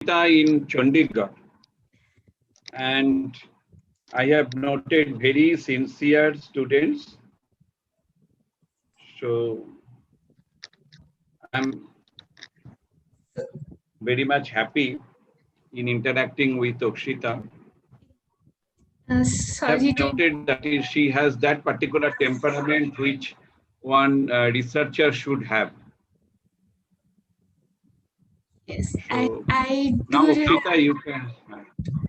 in Chandigarh, and I have noted very sincere students. So I'm very much happy in interacting with Okshita. I have noted that she has that particular temperament which one researcher should have. Yes, So I now, do. Okshita, you can.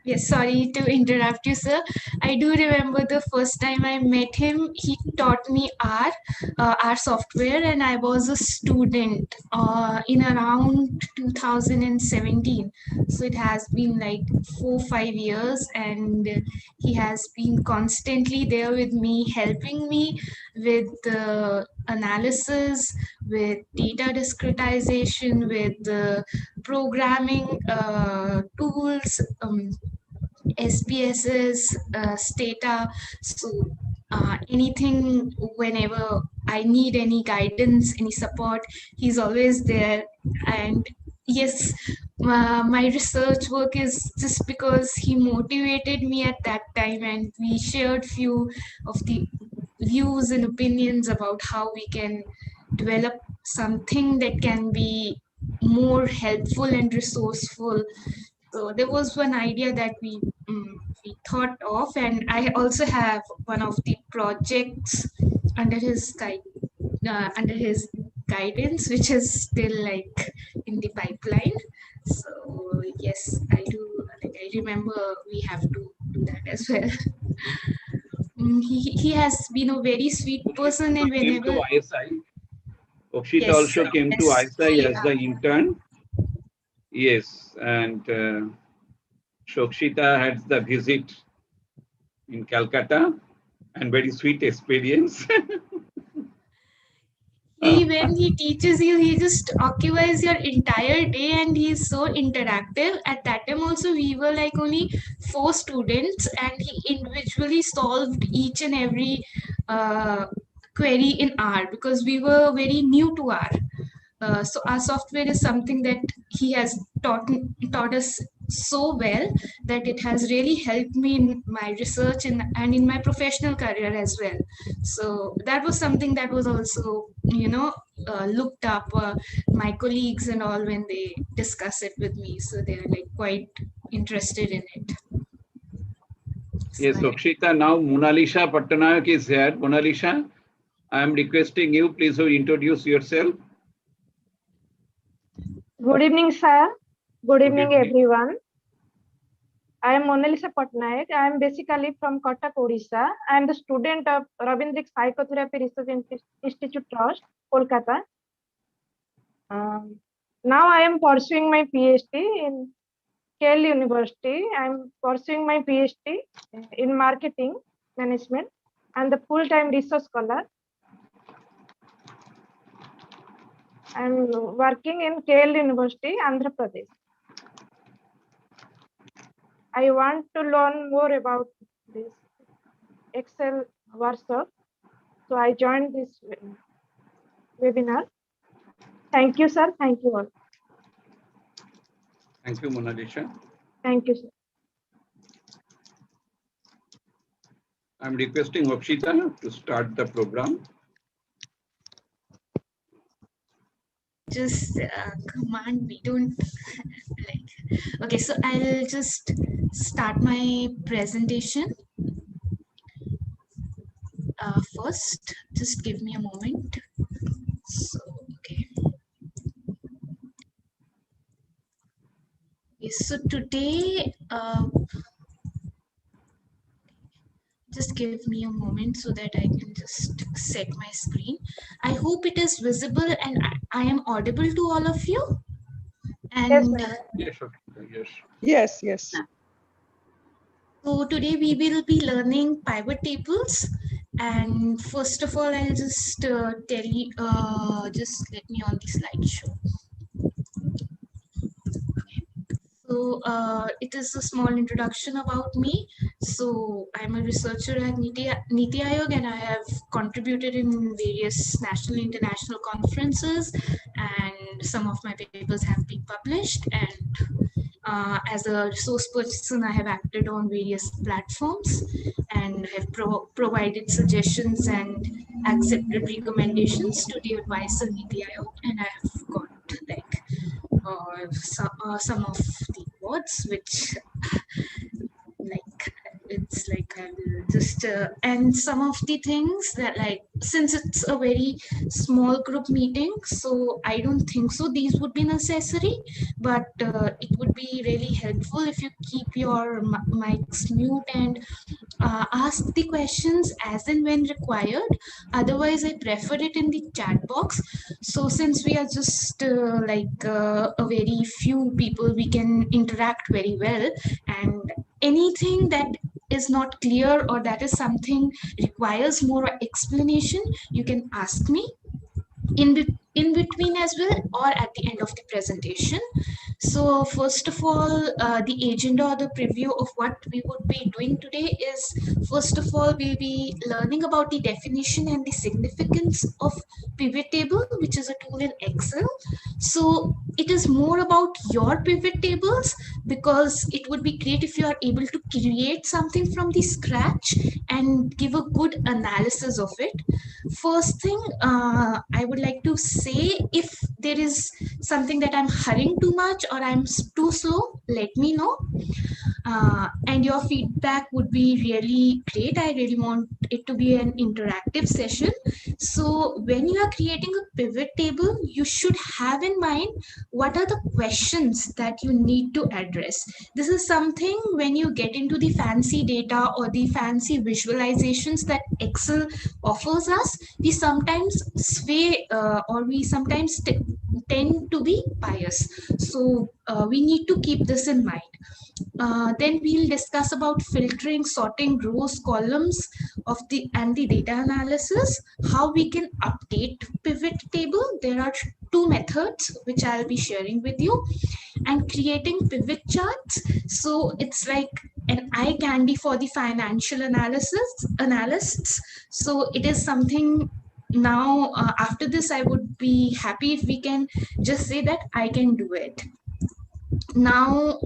Yes, sorry to interrupt you, sir. I do remember the first time I met him, he taught me R software, and I was a student in around 2017. So it has been like 4-5 years, and he has been constantly there with me, helping me with the analysis, with data discretization, with programming tools, SPSS, Stata. So anything, whenever I need any guidance, any support, he's always there. And yes, my research work is just because he motivated me at that time, and we shared few of the views and opinions about how we can develop something that can be more helpful and resourceful. So there was one idea that we thought of, and I also have one of the projects under under his guidance, which is still like in the pipeline. So yes, I do. Like, I remember we have to do that as well. He has been a very sweet person, and Came whenever to ISI. Okshita yes, also came to ISI as the intern. Yes, and Shokshita had the visit in Calcutta and very sweet experience. when he teaches you, he just occupies your entire day, and he's so interactive. At that time also, we were like only 4 students, and he individually solved each and every query in R, because we were very new to R. So our software is something that he has taught us so well that it has really helped me in my research and in my professional career as well. So that was something that was also, looked up, my colleagues and all, when they discuss it with me. So they're like quite interested in it. Yes, Okshita, now Monalisha Pattanayak is here. Monalisha, I am requesting you, please introduce yourself. Good evening, sir. Good evening, everyone. I am Monalisha Patnaik. I am basically from Cuttack, Odisha. I am the student of Ravindrik Psychotherapy Research Institute Trust, Kolkata. Now I am pursuing my PhD in Yale University. I am pursuing my PhD in marketing management and the full-time research scholar. I am working in Yale University, Andhra Pradesh. I want to learn more about this Excel workshop, so I joined this webinar. Thank you, sir. Thank you all. Thank you, Monalisha. Thank you, sir. I'm requesting Okshita to start the program. Just command me, don't like. Okay, so I'll just start my presentation. First, just give me a moment. So, okay. Yes, so today, just give me a moment so that I can just set my screen. I hope it is visible and I am audible to all of you. And yes, yes, yes. So today we will be learning pivot tables. And first of all, I'll just tell you, just let me on the slideshow. So it is a small introduction about me. So I'm a researcher at Niti Aayog, and I have contributed in various national and international conferences, and some of my papers have been published. And As a resource person, I have acted on various platforms and have provided suggestions and accepted recommendations to the advisor Niti Aayog, and I have got like some of the awards, which like it's like I will just and some of the things that, like, since it's a very small group meeting, so I don't think so these would be necessary, but it would be really helpful if you keep your mics mute and ask the questions as and when required. Otherwise, I prefer it in the chat box. So since we are just a very few people, we can interact very well, and anything that is not clear or that is something requires more explanation, you can ask me in between as well, or at the end of the presentation. So first of all, the agenda or the preview of what we would be doing today is, first of all, we'll be learning about the definition and the significance of pivot table, which is a tool in Excel. So it is more about your pivot tables, because it would be great if you are able to create something from the scratch and give a good analysis of it. First thing, I would like to say, if there is something that I'm hurrying too much or I'm too slow, let me know. And your feedback would be really great. I really want it to be an interactive session. So when you are creating a pivot table, you should have in mind what are the questions that you need to address. This is something, when you get into the fancy data or the fancy visualizations that Excel offers us, we sometimes sway or we sometimes tend to be biased. So we need to keep this in mind. Then we'll discuss about filtering, sorting rows, columns of the data analysis, how we can update pivot table. There are two methods which I'll be sharing with you, and creating pivot charts. So it's like an eye candy for the financial analysts. So it is something. Now, after this, I would be happy if we can just say that I can do it. Now,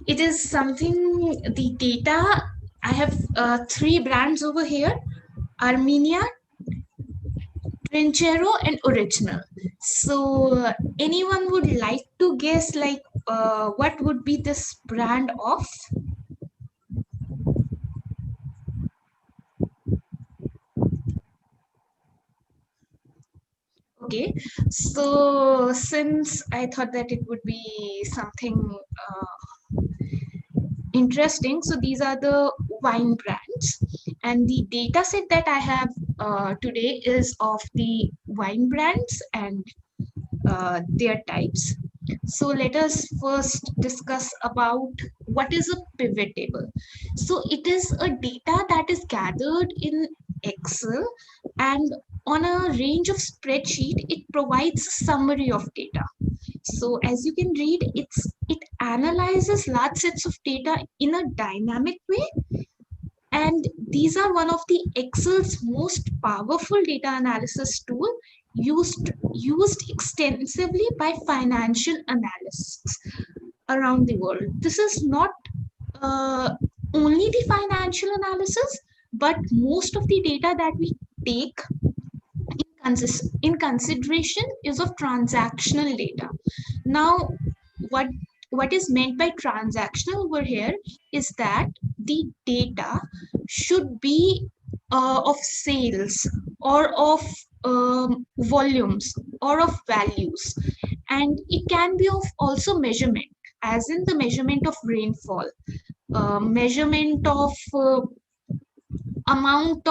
it is something, the data, I have 3 brands over here: Armenia, Trinchero, and Original. So anyone would like to guess, like, what would be this brand of? Okay, so since I thought that it would be something interesting, so these are the wine brands, and the data set that I have today is of the wine brands and their types. So let us first discuss about what is a pivot table. So it is a data that is gathered in Excel, and on a range of spreadsheet, it provides a summary of data. So as you can read, it analyzes large sets of data in a dynamic way, and these are one of the Excel's most powerful data analysis tool, used extensively by financial analysts around the world. This is not only the financial analysis, but most of the data that we take in consideration is of transactional data. Now, what is meant by transactional over here is that the data should be of sales or of volumes or of values, and it can be of also measurement, as in the measurement of rainfall, measurement of amount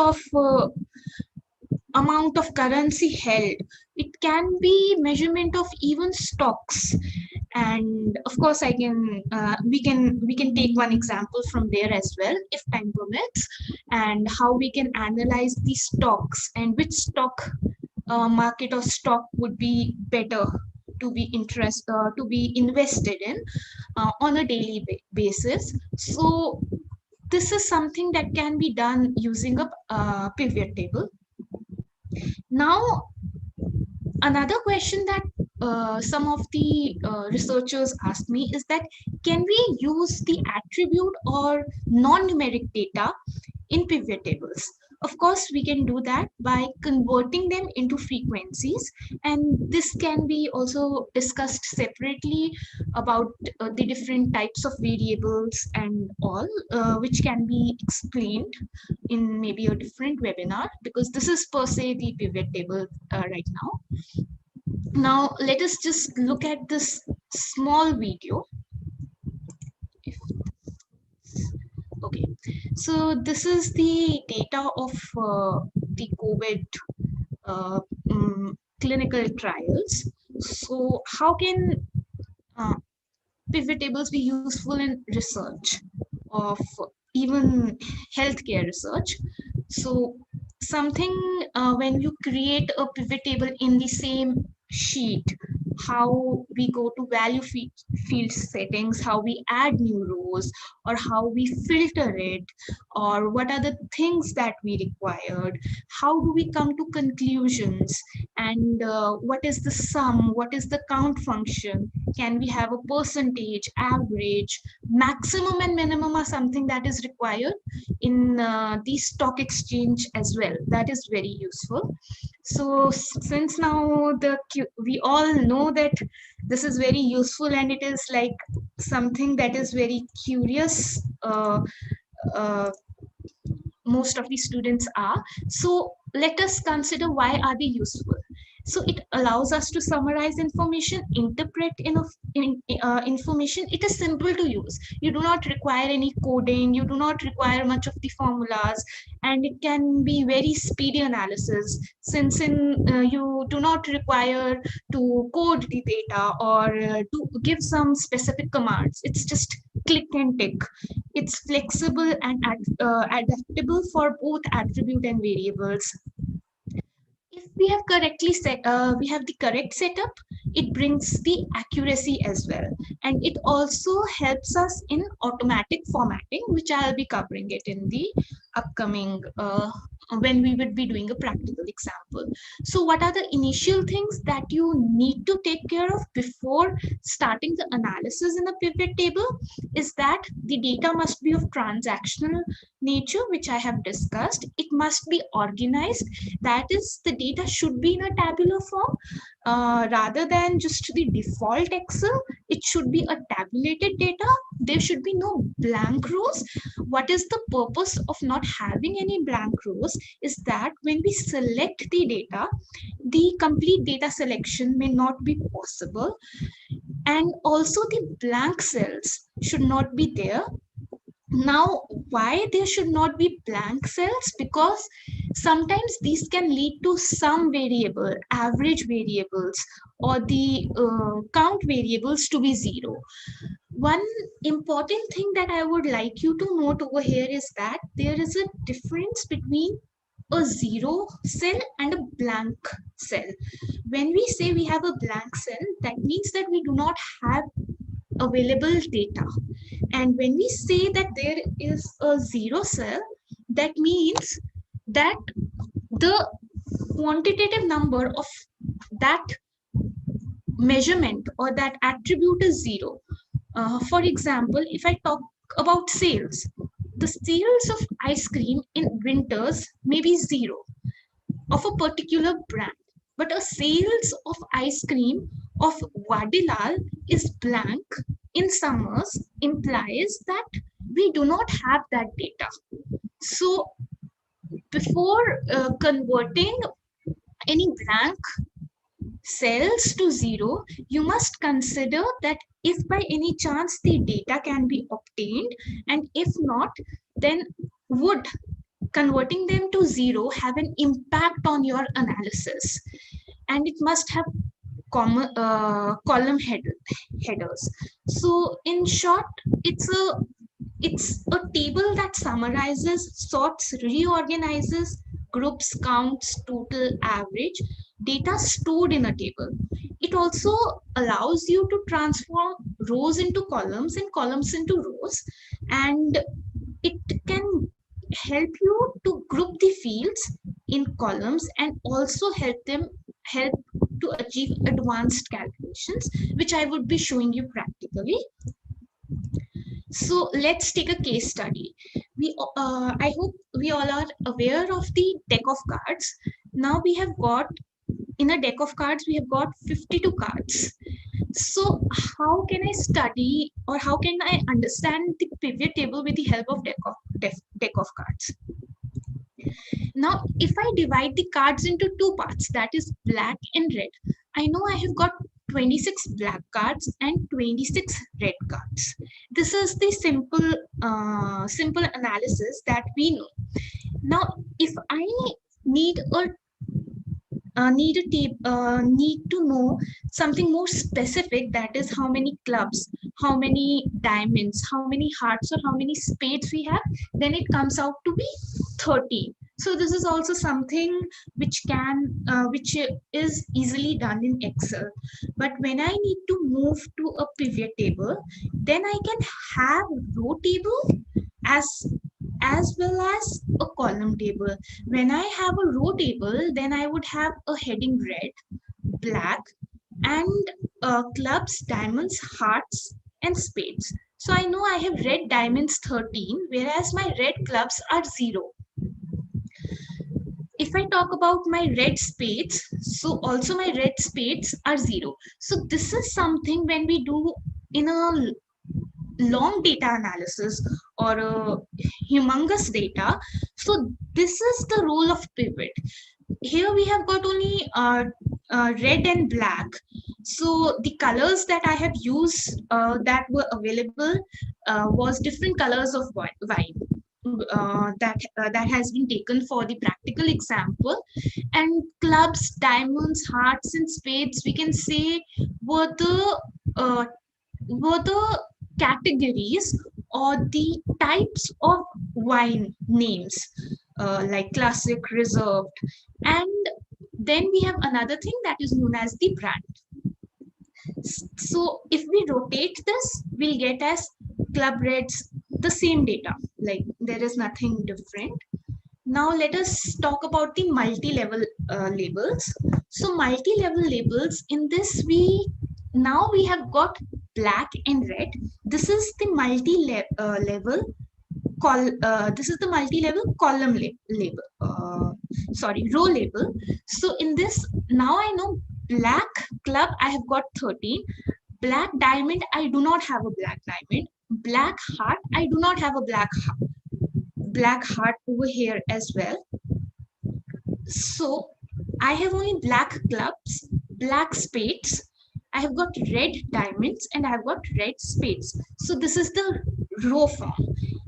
of currency held. It can be measurement of even stocks, and of course we can take one example from there as well, if time permits, and how we can analyze the stocks and which stock market or stock would be better to be invested in on a daily basis. So this is something that can be done using a pivot table. Now, another question that some of the researchers asked me is that, can we use the attribute or non-numeric data in pivot tables? Of course, we can do that by converting them into frequencies, and this can be also discussed separately about the different types of variables and all, which can be explained in maybe a different webinar, because this is per se the pivot table right now. Now, let us just look at this small video. Okay, so this is the data of the COVID clinical trials. So how can pivot tables be useful in research of even healthcare research? So something, when you create a pivot table in the same sheet, how we go to value field settings, how we add new rows, or how we filter it, or what are the things that we required, how do we come to conclusions, and what is the sum, what is the count function, can we have a percentage, average, maximum and minimum are something that is required in the stock exchange as well. That is very useful. So since now we all know that this is very useful, and it is like something that is very curious, uh, most of the students are. So let us consider why are they useful. So it allows us to summarize information, interpret information. It is simple to use. You do not require any coding. You do not require much of the formulas, and it can be very speedy analysis, since you do not require to code the data or to give some specific commands. It's just click and tick. It's flexible and adaptable for both attribute and variables. If we have correctly set, we have the correct setup, it brings the accuracy as well. And it also helps us in automatic formatting, which I'll be covering it in the upcoming, when we would be doing a practical example. So what are the initial things that you need to take care of before starting the analysis in a pivot table? Is that the data must be of transactional nature, which I have discussed. It must be organized. That is, the data should be in a tabular form rather than just the default Excel. It should be a tabulated data. There should be no blank rows. What is the purpose of not having any blank rows is that when we select the data, the complete data selection may not be possible, and also the blank cells should not be there. Now, why there should not be blank cells? Because sometimes these can lead to some variable, average variables, or the count variables to be zero. One important thing that I would like you to note over here is that there is a difference between a zero cell and a blank cell. When we say we have a blank cell, that means that we do not have available data. And when we say that there is a zero cell, that means that the quantitative number of that measurement or that attribute is zero. For example, if I talk about sales, the sales of ice cream in winters may be zero of a particular brand, but a sales of ice cream of Vadilal is blank in summers implies that we do not have that data. So before converting any blank cells to zero, you must consider that if by any chance the data can be obtained, and if not, then would converting them to zero have an impact on your analysis. And it must have column headers. So in short, it's a table that summarizes, sorts, reorganizes, groups, counts, total, average, data stored in a table. It also allows you to transform rows into columns and columns into rows, and it can help you to group the fields in columns and also help to to achieve advanced calculations, which I would be showing you practically. So let's take a case study. I hope we all are aware of the deck of cards. Now we have got, in a deck of cards, we have got 52 cards. So how can I study, or how can I understand the pivot table with the help of deck of cards? Now, if I divide the cards into two parts, that is black and red, I know I have got 26 black cards and 26 red cards. This is the simple analysis that we know. Now, if I need need to know something more specific, that is how many clubs, how many diamonds, how many hearts, or how many spades we have, then it comes out to be 13. So this is also something which is easily done in Excel. But when I need to move to a pivot table, then I can have row table as well as a column table. When I have a row table, then I would have a heading red, black, and clubs, diamonds, hearts, and spades. So I know I have red diamonds 13, whereas my red clubs are 0. If I talk about my red spades, so also my red spades are 0. So this is something when we do in a long data analysis or a humongous data. So this is the role of pivot. Here we have got only red and black. So the colors that I have used that were available was different colors of wine. That has been taken for the practical example. And clubs, diamonds, hearts, and spades, we can say, were the categories or the types of wine names, like classic, reserved. And then we have another thing that is known as the brand. So if we rotate this, we'll get as club reds the same data, like there is nothing different. Now let us talk about the multi-level labels. So multi-level labels, in this we have got black and red. This is the multi-level column label, row label. So in this, now I know black club I have got 13, black diamond I do not have a black diamond, black heart I do not have a black heart over here as well. So I have only black clubs, black spades, I have got red diamonds, and I have got red spades. So this is the row form.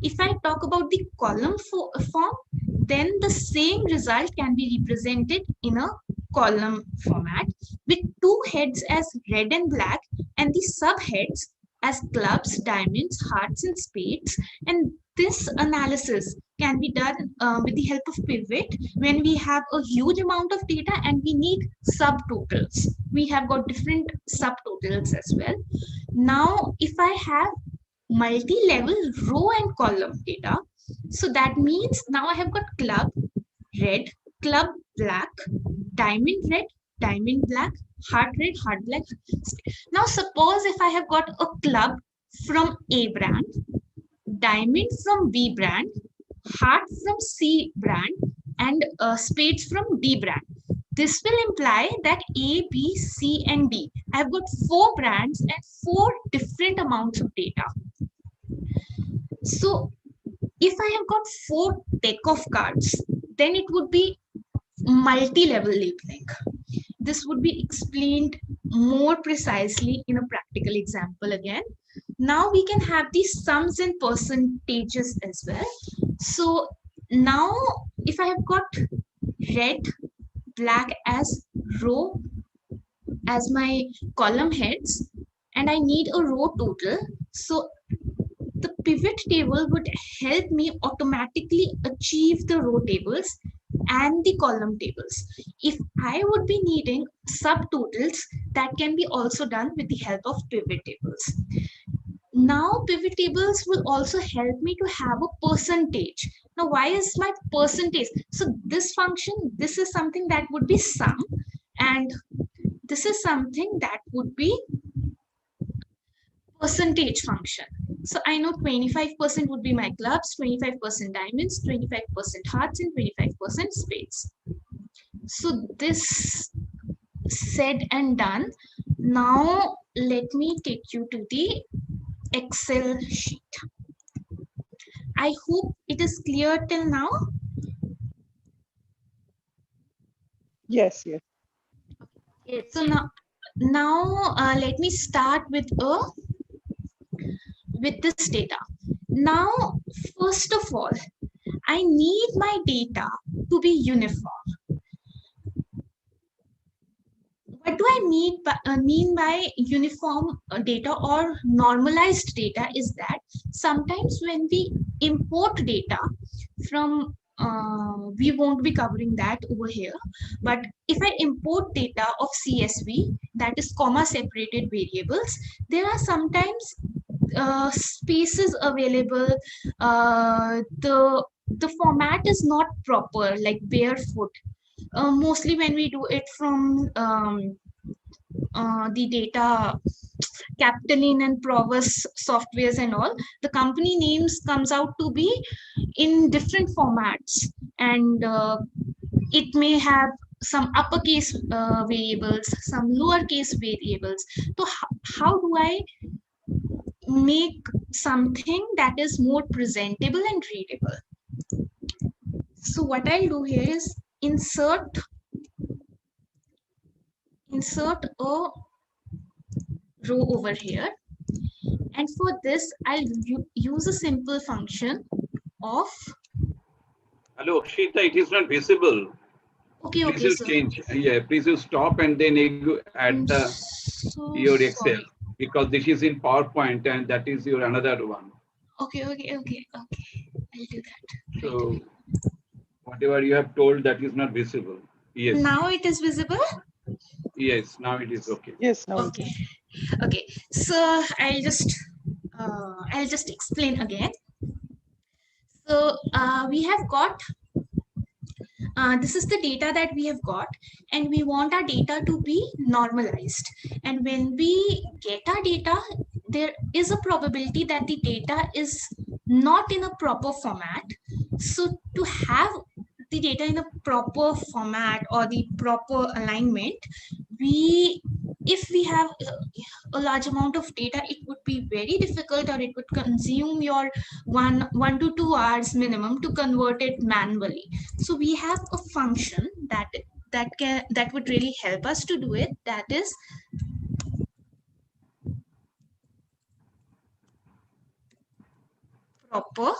If I talk about the column form, then the same result can be represented in a column format with two heads as red and black and the subheads as clubs, diamonds, hearts, and spades. And this analysis can be done with the help of pivot when we have a huge amount of data and we need subtotals. We have got different subtotals as well. Now, if I have multi-level row and column data, so that means now I have got club red, club black, diamond red, diamond black, heart red, heart black. Now suppose if I have got a club from A brand, diamond from B brand, heart from C brand, and spades from D brand. This will imply that A, B, C, and D. I have got 4 brands and 4 different amounts of data. So if I have got 4 deck of cards, then it would be multi-level labeling. This would be explained more precisely in a practical example again. Now we can have these sums and percentages as well. So now if I have got red, black as row, as my column heads, and I need a row total, so the pivot table would help me automatically achieve the row tables and the column tables. If I would be needing subtotals, that can be also done with the help of pivot tables. Now pivot tables will also help me to have a percentage. Now why is my percentage? So this function, this is something that would be sum, and this is something that would be percentage function. So I know 25% would be my clubs, 25% diamonds, 25% hearts, and 25% spades. So this said and done. Now let me take you to the Excel sheet. I hope it is clear till now. Yes, yes. So now let me start with this data. Now, first of all, I need my data to be uniform. What do I mean by uniform data or normalized data is that sometimes when we import data from, we won't be covering that over here, but if I import data of CSV, that is comma separated variables, there are sometimes spaces available. The format is not proper, like barefoot. Mostly when we do it from the data captaining and Provus softwares and all, the company names comes out to be in different formats, and it may have some uppercase variables, some lowercase variables. So how do I make something that is more presentable and readable? So what I'll do here is insert a row over here, and for this I'll use a simple function of. Hello, Akshita, it is not visible. Okay, please you so change. Yeah, please you stop and then you add your Excel, sorry. because this is in PowerPoint and that is your another one. Okay, I'll do that. So whatever you have told, that is not visible. Yes. Now it is visible? Yes, now it is okay. Yes, now. Okay. So I'll just explain again. So we have got this is the data that we have got, and we want our data to be normalized. And when we get our data, there is a probability that the data is not in a proper format. So to have the data in a proper format or the proper alignment, if we have a large amount of data, it would be very difficult, or it would consume your 1 to 2 hours minimum to convert it manually. So we have a function that would really help us to do it. That is proper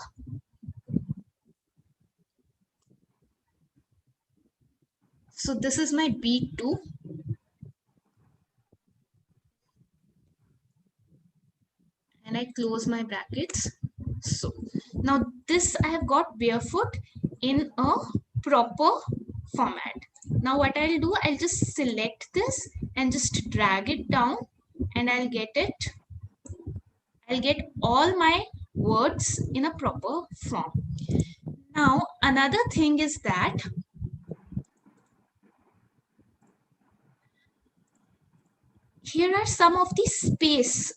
So this is my B2. And I close my brackets. So now this I have got barefoot in a proper format. Now what I'll do, I'll just select this and just drag it down, and I'll get all my words in a proper form. Now another thing is that here are some of the space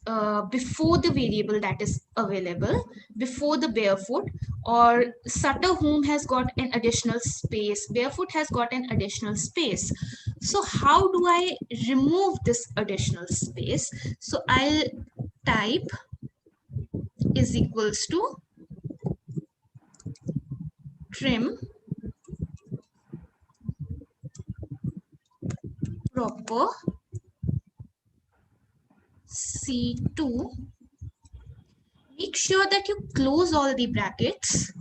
before the variable that is available, before the barefoot, or Sutter whom has got an additional space, barefoot has got an additional space. So how do I remove this additional space? So I'll type is equals to trim proper C2. Make sure that you close all the brackets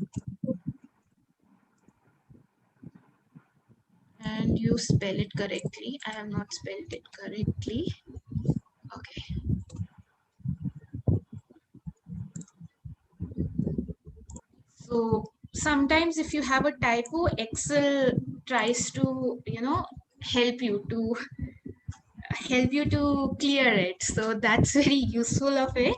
and you spell it correctly. I have not spelled it correctly. Okay. So sometimes if you have a typo, Excel tries to, help you to clear it. So that's very useful of it.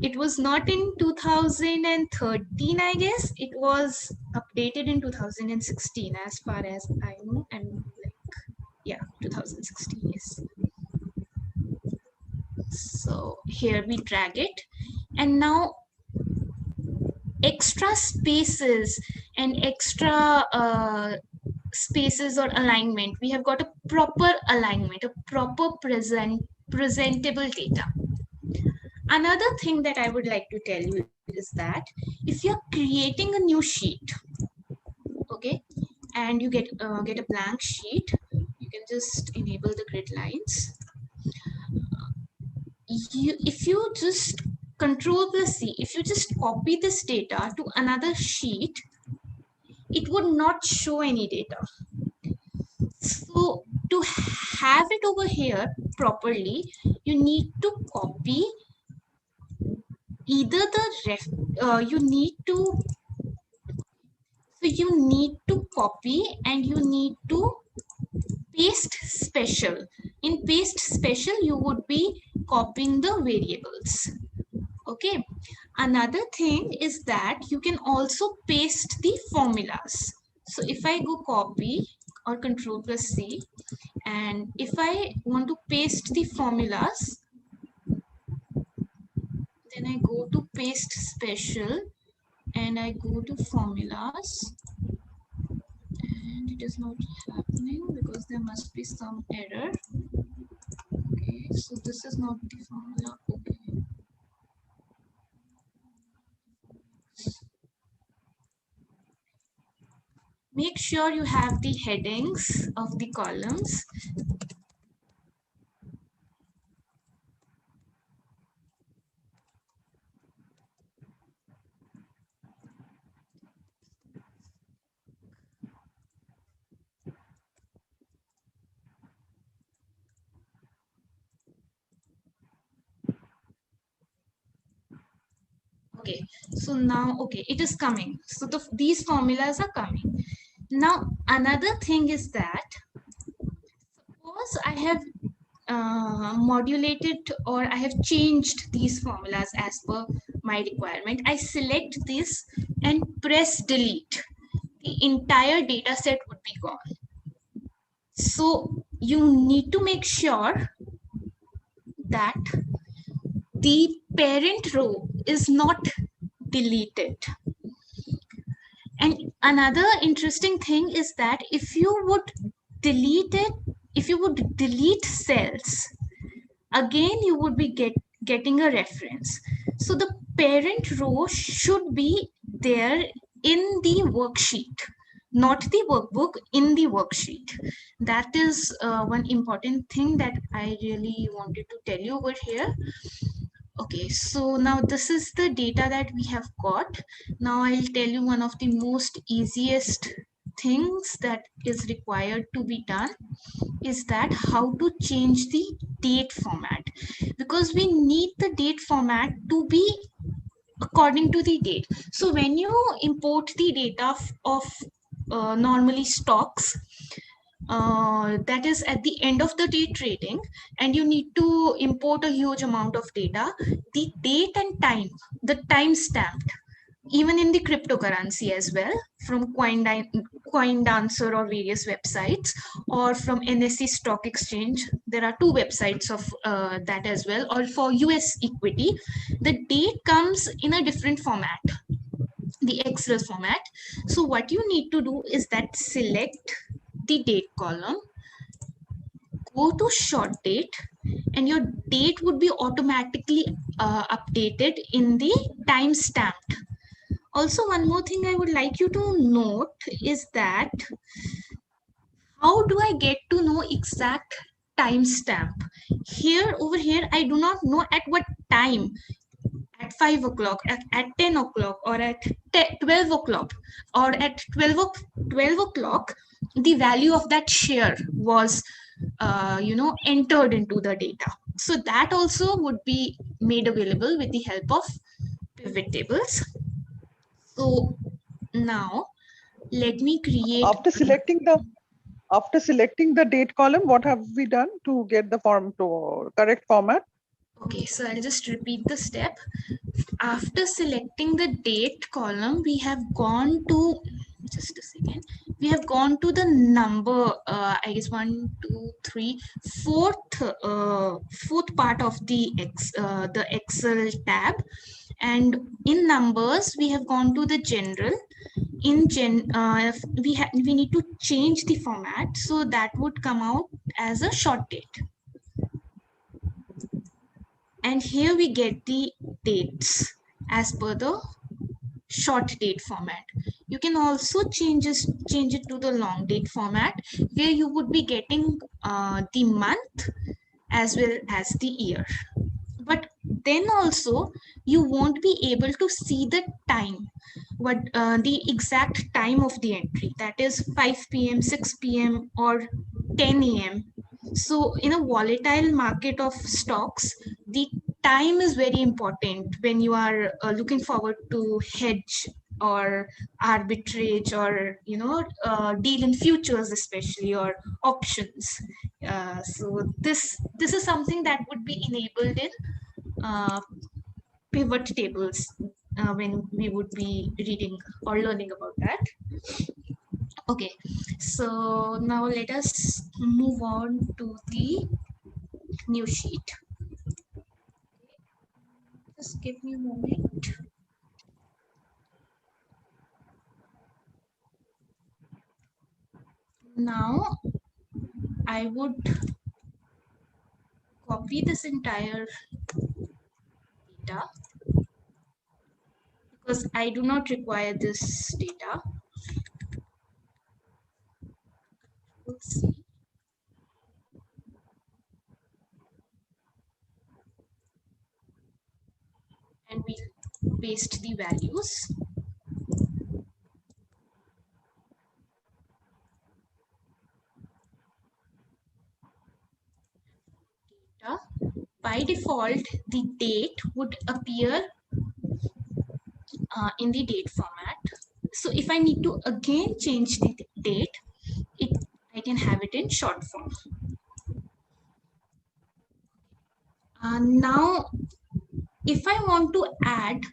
It was not in 2013, I guess. It was updated in 2016 as far as I know. And 2016, yes. So here we drag it, and now extra spaces and extra spaces or alignment, we have got a proper alignment, a proper presentable data. Another thing that I would like to tell you is that if you're creating a new sheet, okay, and you get a blank sheet, you can just enable the grid lines. If you just Control+C, if you just copy this data to another sheet, it would not show any data. So to have it over here properly, you need to copy either the you need to copy and you need to paste special. In paste special, you would be copying the variables. Okay. Another thing is that you can also paste the formulas. So if I go copy or Control+C, and if I want to paste the formulas, then I go to paste special and I go to formulas, and it is not happening because there must be some error. Okay, so this is not the formula. Okay. Make sure you have the headings of the columns. Okay, so now, okay, it is coming. So these formulas are coming. Now, another thing is that suppose I have modulated or I have changed these formulas as per my requirement. I select this and press delete. The entire data set would be gone. So you need to make sure that the parent row is not deleted. And another interesting thing is that if you would delete cells, again you would be getting a reference. So the parent row should be there in the worksheet, not the workbook, in the worksheet. That is one important thing that I really wanted to tell you over here. Okay, so now this is the data that we have got. Now I'll tell you one of the most easiest things that is required to be done is that how to change the date format, because we need the date format to be according to the date. So when you import the data of normally stocks, that is at the end of the day trading, and you need to import a huge amount of data, the date and time, the time stamped, even in the cryptocurrency as well, from CoinDancer or various websites, or from NSE Stock Exchange. There are two websites of that as well, or for US equity. The date comes in a different format, the Excel format. So what you need to do is that select the date column, go to short date, and your date would be automatically updated in the time stamped. Also, one more thing I would like you to note is that how do I get to know exact timestamp? Over here, I do not know at what time, at 5 o'clock, at 10 o'clock, or at 12 o'clock, or at 12 o'clock, the value of that share was entered into the data. So that also would be made available with the help of pivot tables. So now let me create. After selecting the date column, what have we done to get the form to correct format? Okay, so I'll just repeat the step. After selecting the date column, we have gone to, just a second, we have gone to the number, I guess 1, 2, 3, fourth fourth part of the Excel tab, and in numbers we have gone to the general. In we need to change the format, so that would come out as a short date. And here we get the dates as per the short date format. You can also change it to the long date format, where you would be getting the month as well as the year. But then also you won't be able to see the time, what the exact time of the entry, that is 5 p.m., 6 p.m. or 10 a.m. So in a volatile market of stocks, the time is very important when you are looking forward to hedge or arbitrage, or deal in futures especially, or options. So this is something that would be enabled in pivot tables when we would be reading or learning about that. Okay, so now let us move on to the new sheet. Just give me a moment. Now I would copy this entire data because I do not require this data. Let's see. And we'll paste the values. Data. By default, the date would appear in the date format. So if I need to again change the date, I can have it in short form. Now, if I want to add,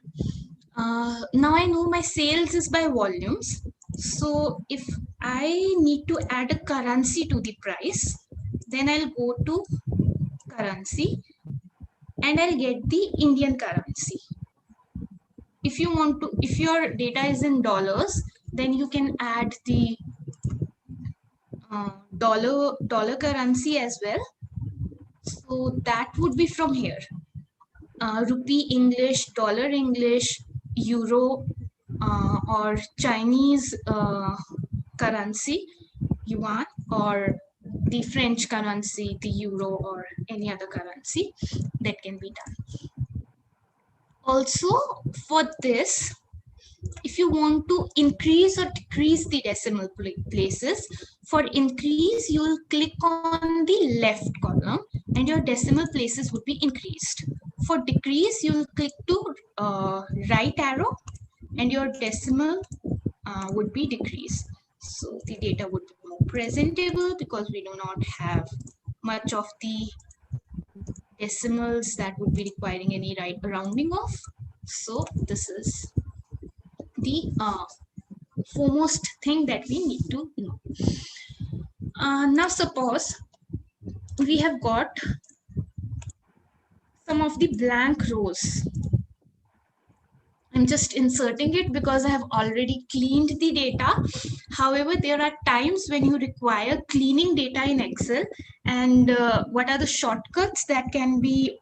now I know my sales is by volumes. So if I need to add a currency to the price, then I'll go to currency and I'll get the Indian currency. If you want to, if your data is in dollars, then you can add the dollar currency as well. So that would be from here. Rupee English, dollar English, euro, or Chinese currency, yuan, or the French currency, the euro, or any other currency that can be done. Also, for this, if you want to increase or decrease the decimal places, for increase, you will click on the left column and your decimal places would be increased. For decrease, you will click to right arrow and your decimal would be decreased. So the data would be more presentable because we do not have much of the decimals that would be requiring any rounding off. So this is the foremost thing that we need to know. Now suppose we have got some of the blank rows. I'm just inserting it because I have already cleaned the data. However, there are times when you require cleaning data in Excel, and what are the shortcuts that can be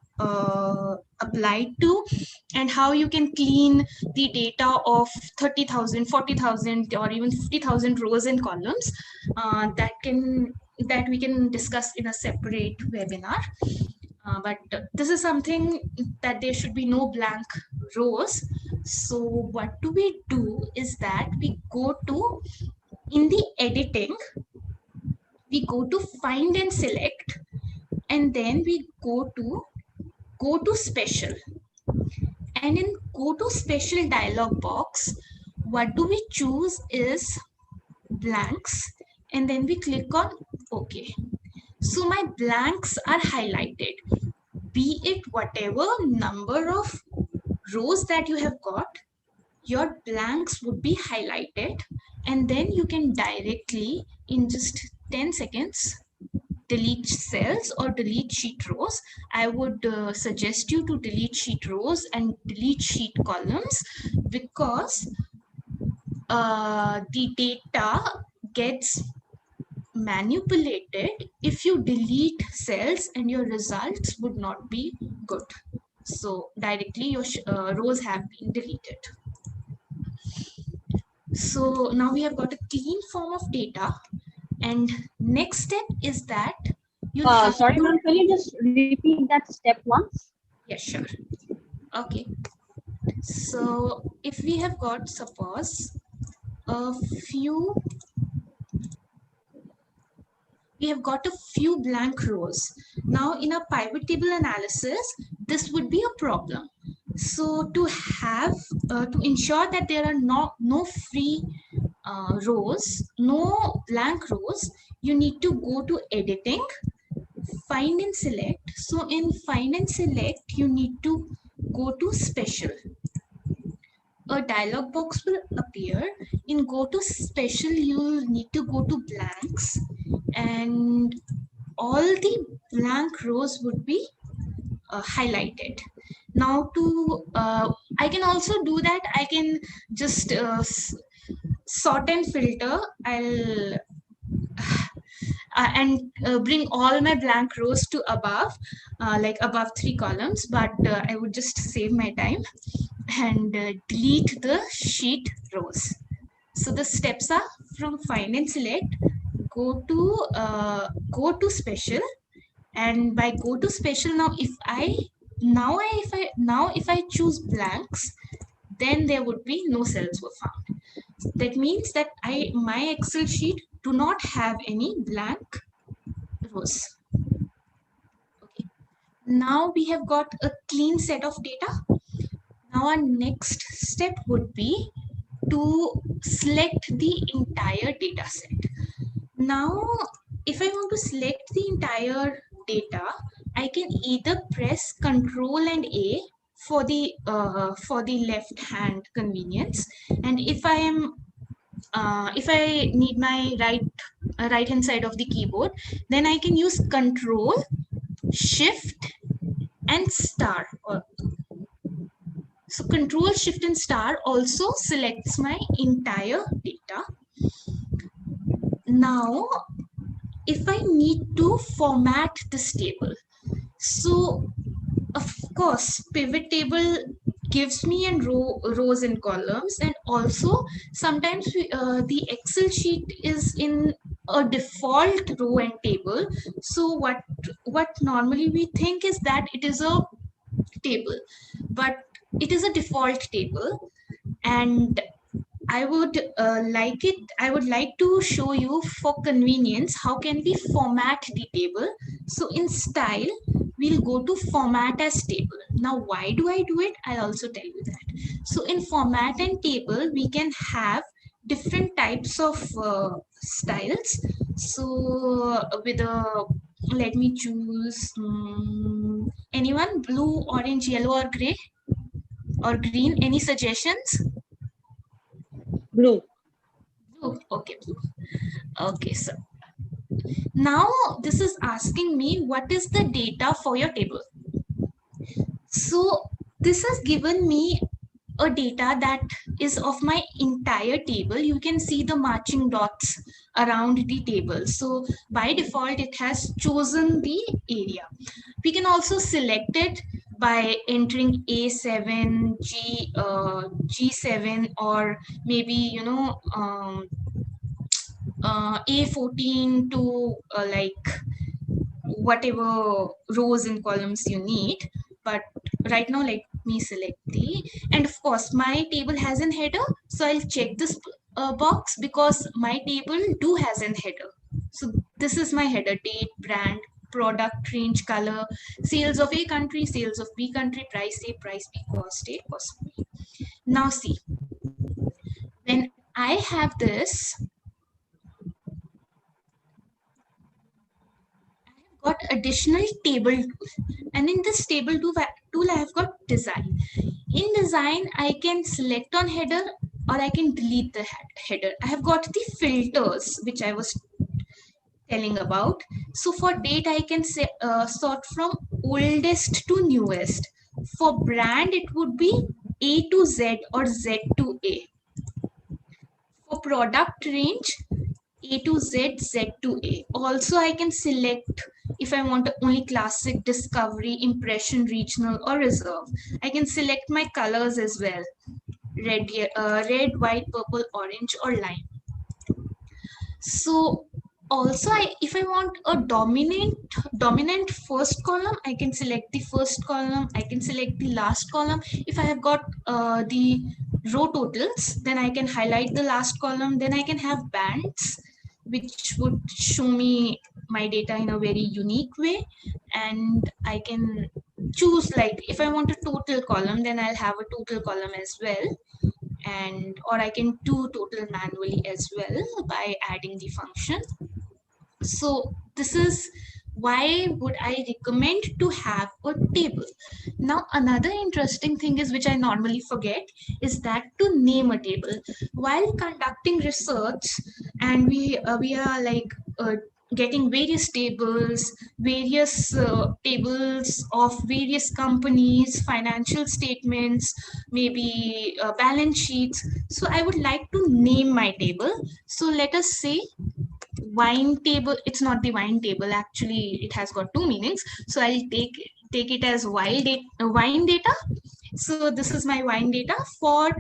applied to, and how you can clean the data of 30,000, 40,000, or even 50,000 rows and columns. That we can discuss in a separate webinar. But this is something that there should be no blank rows. So what do we do is that we go to, in the editing, we go to find and select, and then we go to special. And in go to special dialog box, what do we choose is blanks, and then we click on OK. So my blanks are highlighted, be it whatever number of rows that you have got, your blanks would be highlighted, and then you can directly, in just 10 seconds, delete cells or delete sheet rows, I would suggest you to delete sheet rows and delete sheet columns, because the data gets manipulated if you delete cells and your results would not be good. So directly your rows have been deleted. So now we have got a clean form of data, and next step is that you have Sorry, to... ma'am, can you just repeat that step once? Yeah, sure. Okay. So if we have got, suppose, we have got a few blank rows. Now in a pivot table analysis, this would be a problem. So to have, to ensure that there are no free rows, no blank rows, you need to go to editing, find and select. So in find and select, you need to go to special. A dialog box will appear. In go to special, you'll need to go to blanks, and all the blank rows would be highlighted. Now to I can also do that. I can just sort and filter. I'll and bring all my blank rows to above, like above 3 columns, but I would just save my time and delete the sheet rows. So the steps are from find and select, go to special, and by go to special, if I choose blanks, then there would be no cells were found. That means that my Excel sheet do not have any blank rows. Okay. Now we have got a clean set of data. Now our next step would be to select the entire data set. Now, if I want to select the entire data, I can either press Control and A for the left hand convenience, and if I need my right hand side of the keyboard, then I can use Control, Shift, and Star. So Control, Shift, and Star also selects my entire data. Now, if I need to format this table, so of course pivot table gives me rows and columns, and also sometimes the Excel sheet is in a default row and table. So what normally we think is that it is a table, but it is a default table, and I would like to show you for convenience how can we format the table. So in style, we'll go to format as table. Now why do I do it? I'll also tell you that. So in format and table, we can have different types of styles. So with a, let me choose anyone, blue, orange, yellow, or gray or green. Any suggestions? Blue. Blue. Okay, blue. Okay, so now this is asking me what is the data for your table. So this has given me a data that is of my entire table. You can see the marching dots around the table. So by default, it has chosen the area. We can also select it by entering A7, G7, or maybe, A14 to like whatever rows and columns you need. But right now, let me select and of course my table has an header, so I'll check this box because my table has an header. So this is my header: date, brand, product, range, color, sales of A country, sales of B country, price A, price B, cost A, cost B. Now see, when I have this, got additional table tool, and in this table tool I have got design. In design, I can select on header or I can delete the header. I have got the filters which I was telling about. So for date, I can say sort from oldest to newest. For brand, it would be A to Z or Z to A. For product range, A to Z, Z to A. Also, I can select if I want only classic, discovery, impression, regional, or reserve. I can select my colors as well. Red, white, purple, orange, or lime. So also, if I want a dominant first column, I can select the first column. I can select the last column. If I have got the row totals, then I can highlight the last column. Then I can have bands, which would show me my data in a very unique way. And I can choose, like, if I want a total column, then I'll have a total column as well. And or I can do total manually as well by adding the function. So this is why would I recommend to have a table. Now another interesting thing is, which I normally forget, is that to name a table. While conducting research, and we are like getting various tables of various companies, financial statements, maybe balance sheets. So I would like to name my table. So let us say wine table. It's not the wine table, actually it has got two meanings, so I'll take it as wine data. So this is my wine data. For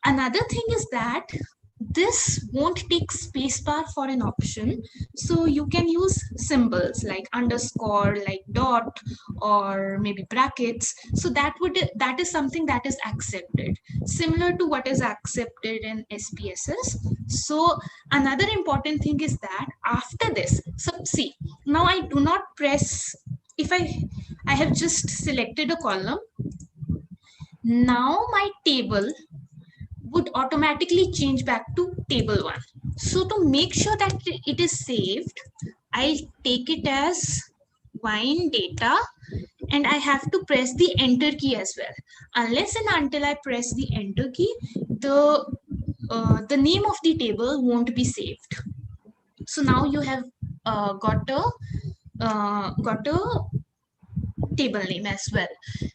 another thing is that this won't take spacebar for an option, so you can use symbols like underscore, like dot, or maybe brackets. So that is something that is accepted, similar to what is accepted in SPSS. So another important thing is that after this, so see, now I do not press. If I have just selected a column, now my table would automatically change back to table 1. So to make sure that it is saved, I'll take it as wine data, and I have to press the enter key as well. Unless and until I press the enter key, the name of the table won't be saved. So now you have got a table name as well.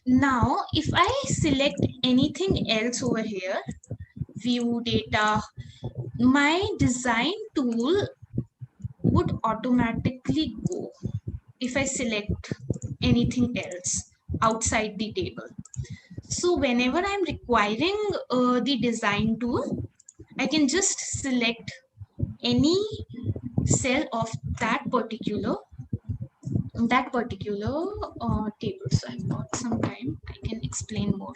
Now if I select anything else over here, view data, my design tool would automatically go if I select anything else outside the table. So whenever I'm requiring the design tool, I can just select any cell of that particular table. So I've got some time, I can explain more.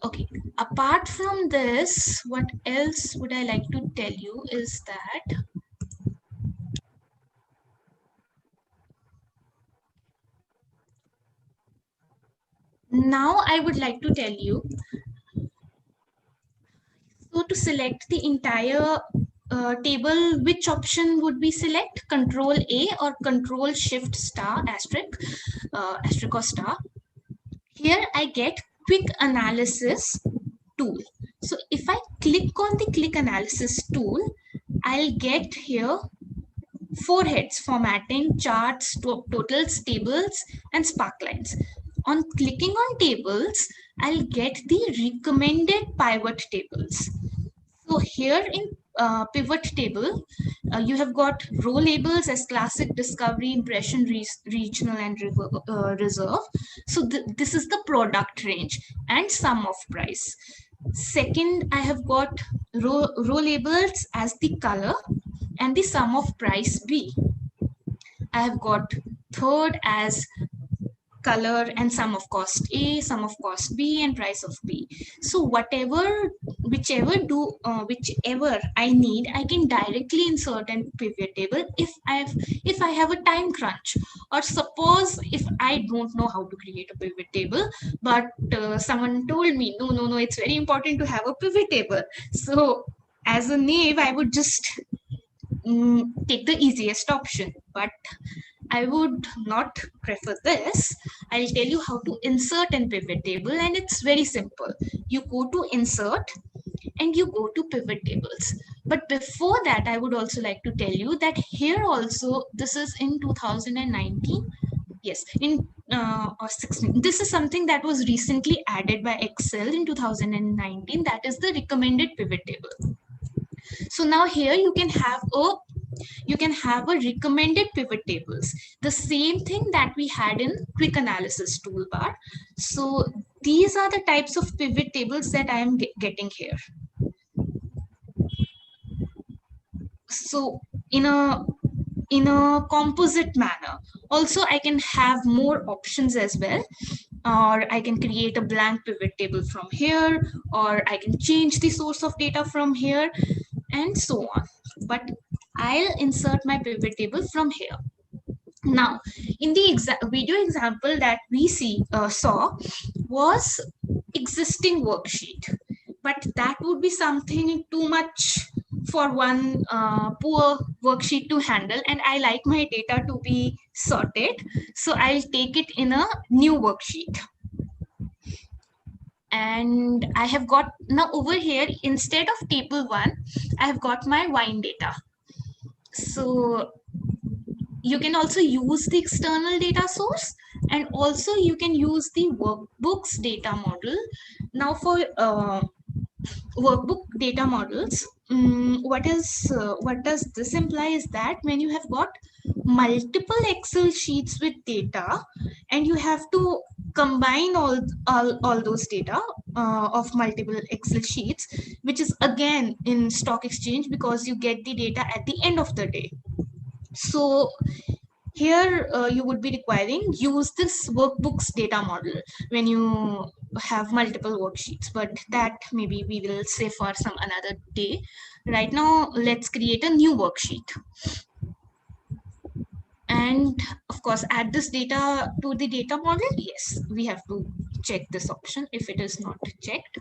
Okay, apart from this, what else would I like to tell you is that now I would like to tell you, so to select the entire table, which option would we select? Control A or Control Shift star asterisk or star. Here I get quick analysis tool. So if I click on the quick analysis tool, I'll get here 4 heads: formatting, charts, totals, tables, and sparklines. On clicking on tables, I'll get the recommended pivot tables. So here in pivot table, you have got row labels as classic, discovery, impression, regional, and reserve. So this is the product range and sum of price. Second, I have got row labels as the color and the sum of price B. I have got third as color and sum of cost A, sum of cost B, and price of B. So whichever I need, I can directly insert and pivot table if I have a time crunch, or suppose if I don't know how to create a pivot table, but someone told me no, it's very important to have a pivot table. So as a knave, I would just take the easiest option, but I would not prefer this. I'll tell you how to insert and pivot table, and it's very simple. You go to insert and you go to pivot tables. But before that, I would also like to tell you that here also, this is in 2019. Yes, in or 16. This is something that was recently added by Excel in 2019. That is the recommended pivot table. So now here you can have a recommended pivot tables, the same thing that we had in quick analysis toolbar. So these are the types of pivot tables that I am getting here. So in a composite manner. Also, I can have more options as well, or I can create a blank pivot table from here, or I can change the source of data from here, and so on. But I'll insert my pivot table from here. Now, in the video example that we saw was existing worksheet, but that would be something too much for one poor worksheet to handle, and I like my data to be sorted, so I'll take it in a new worksheet. And I have got now over here, instead of table 1, I have got my wine data. So you can also use the external data source, and also you can use the workbooks data model. Now for workbook data models, what does this imply is that when you have got multiple Excel sheets with data and you have to combine all those data of multiple Excel sheets, which is again in stock exchange because you get the data at the end of the day. So here you would be requiring use this workbooks data model when you have multiple worksheets, but that maybe we will say for some another day. Right now, let's create a new worksheet. And of course, add this data to the data model. Yes, we have to check this option if it is not checked.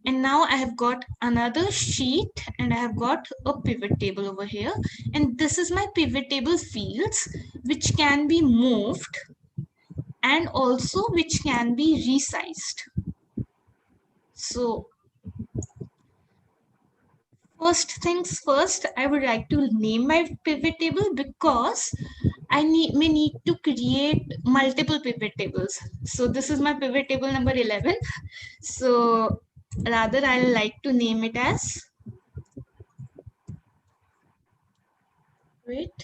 And now I have got another sheet and I have got a pivot table over here. And this is my pivot table fields, which can be moved and also which can be resized. So first things first, I would like to name my pivot table because I may need to create multiple pivot tables. So this is my pivot table number 11. So rather, I like to name it as wines.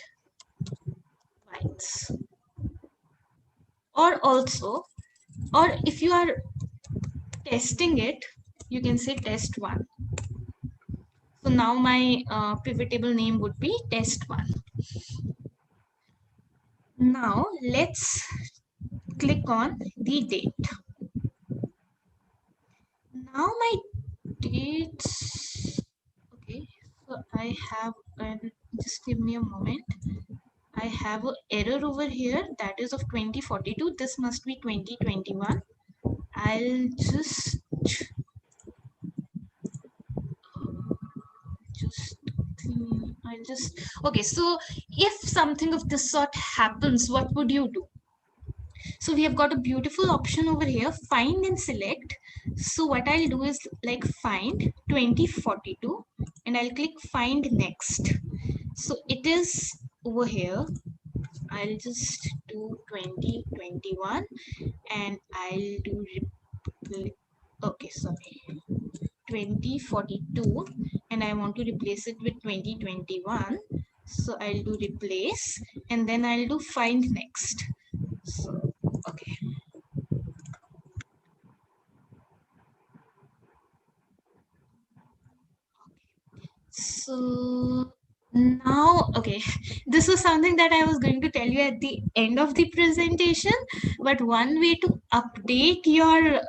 Or also, or if you are testing it, you can say test 1. So now my pivot table name would be test 1. Now let's click on the date. Now my dates, okay, so I have, just give me a moment. I have an error over here that is of 2042. This must be 2021. I'll just okay, so if something of this sort happens, what would you do? So we have got a beautiful option over here, find and select. So what I'll do is like find 2042 and I'll click find next. So it is over here. I'll just do 2021 and I'll do okay, sorry, 2042 and I want to replace it with 2021. So I'll do replace and then I'll do find next. So okay. So now, okay, this was something that I was going to tell you at the end of the presentation, but one way to update your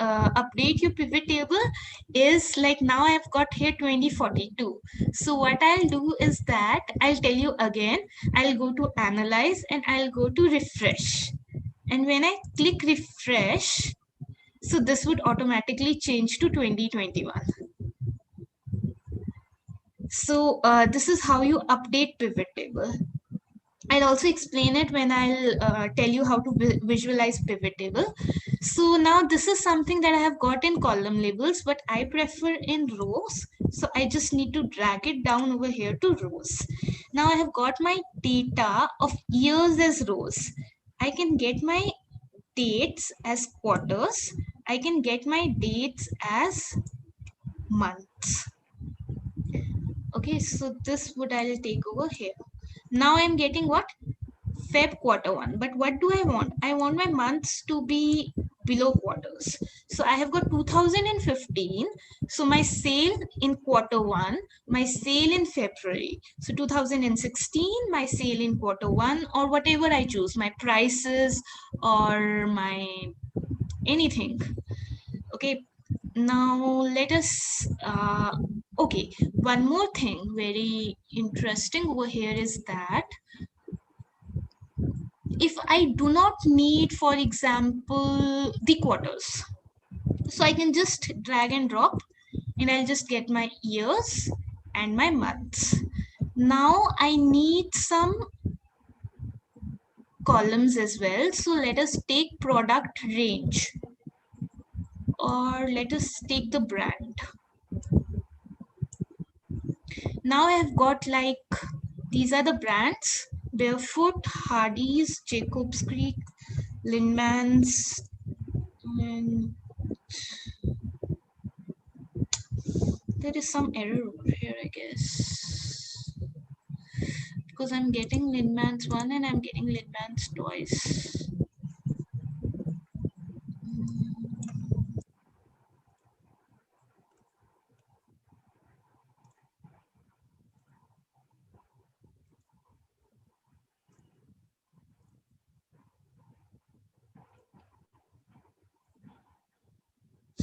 pivot table is like now I've got here 2042. So what I'll do is that I'll tell you again, I'll go to analyze and I'll go to refresh. And when I click refresh, so this would automatically change to 2021. So this is how you update pivot table. I'll also explain it when I'll tell you how to visualize pivot table. So now this is something that I have got in column labels, but I prefer in rows. So I just need to drag it down over here to rows. Now I have got my data of years as rows. I can get my dates as quarters. I can get my dates as months. Okay, so this would I'll take over here. Now I'm getting what? Feb quarter 1. But what do I want? I want my months to be below quarters. So I have got 2015. So my sale in quarter 1, my sale in February. So 2016, my sale in quarter 1, or whatever I choose, my prices or my anything. Okay, now let us okay, one more thing very interesting over here is that if I do not need, for example, the quarters, so I can just drag and drop and I'll just get my years and my months. Now I need some columns as well. So let us take product range, or let us take the brand. Now I have got like, these are the brands: Barefoot, Hardy's, Jacob's Creek, Lindeman's, and there is some error over here, I guess, because I'm getting Lindeman's 1 and I'm getting Lindeman's twice.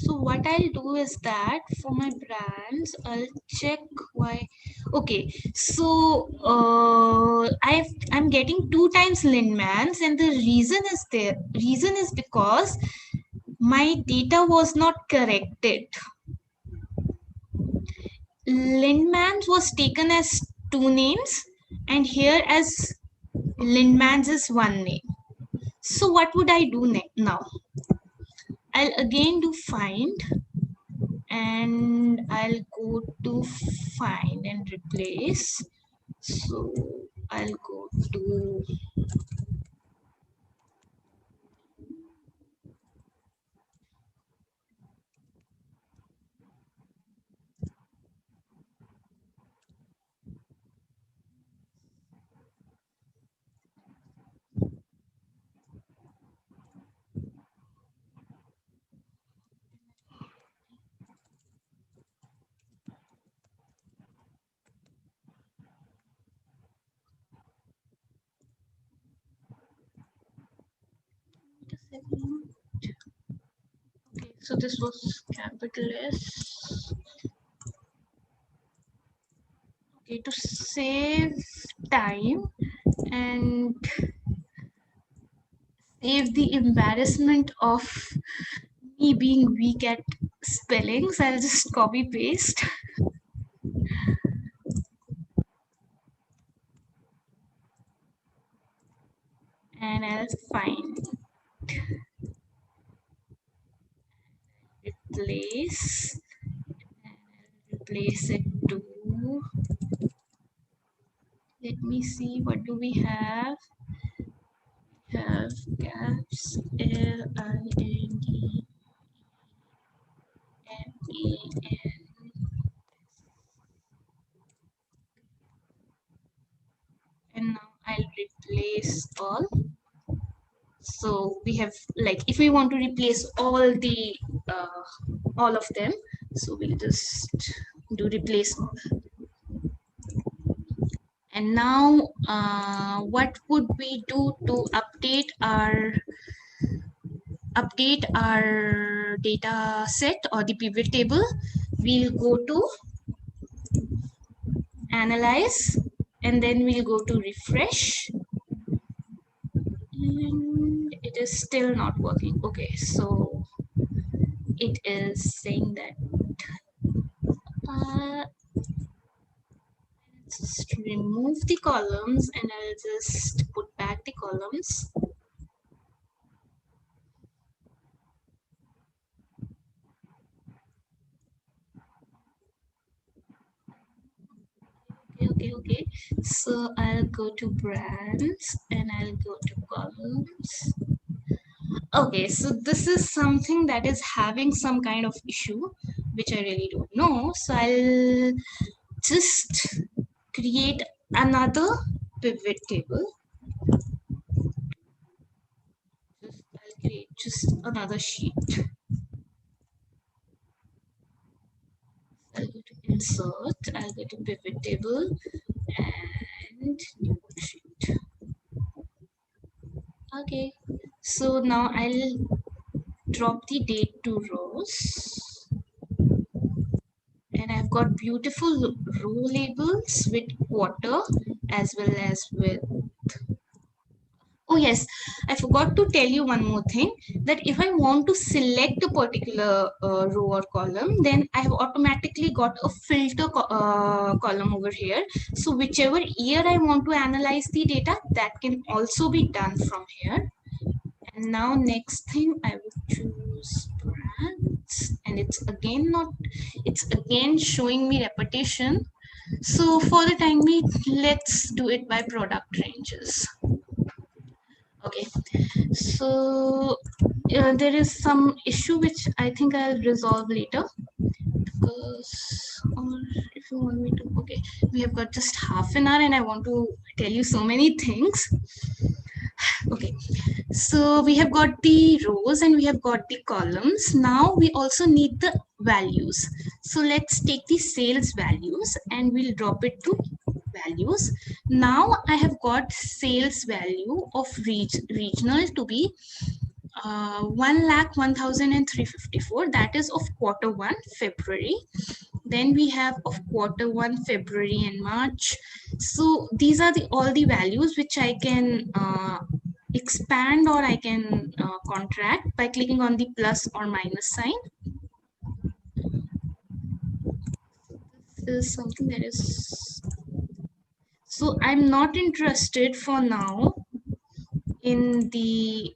So what I'll do is that for my brands, I'll check why. Okay, so I'm getting 2 times Lindeman's, and the reason is because my data was not corrected. Lindeman's was taken as 2 names, and here as Lindeman's is 1 name. So what would I do now? I'll again do find, and I'll go to find and replace. So I'll go to okay, so this was capital S. Okay, to save time and save the embarrassment of me being weak at spellings, I'll just copy paste. And I'll find, replace, and I'll replace it to, let me see, what do we have? We have caps LINDMAN, and now I'll replace all. So we have, like, if we want to replace all of them, so we'll just do replace all. And now what would we do to update our data set or the pivot table? We'll go to analyze, and then we'll go to refresh, and it is still not working. Okay, so it is saying that let's just remove the columns and I'll just put back the columns. Okay. So I'll go to brands and I'll go to columns. Okay, so this is something that is having some kind of issue, which I really don't know. So I'll just create another pivot table. I'll create just another sheet. I'll go to insert, I'll go to pivot table and new sheet. Okay, so now I'll drop the date to rows. And I've got beautiful row labels with quarter as well as with. Oh yes, I forgot to tell you one more thing, that if I want to select a particular row or column, then I have automatically got a filter column over here. So whichever year I want to analyze the data, that can also be done from here. And now next thing I will choose brands, and it's again showing me repetition. So for the time being, let's do it by product ranges. Okay, so there is some issue which I think I'll resolve later, because, or if you want me to, okay, we have got just half an hour and I want to tell you so many things. Okay, so we have got the rows and we have got the columns. Now we also need the values. So let's take the sales values and we'll drop it to values. Now I have got sales value of regional to be 1,01,354. That is of Q1 February. Then we have of Q1 February and March. So these are all the values which I can expand or I can contract by clicking on the plus or minus sign. This is something that is. So I'm not interested for now in the.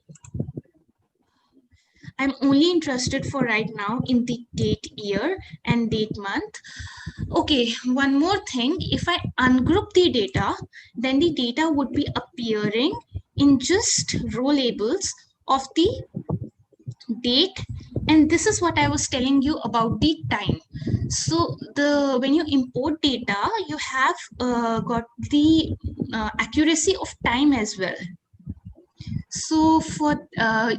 I'm only interested for right now in the date year and date month. Okay, one more thing. If I ungroup the data, then the data would be appearing in just row labels of the date. And this is what I was telling you about the time. So when you import data, you have got the accuracy of time as well. So for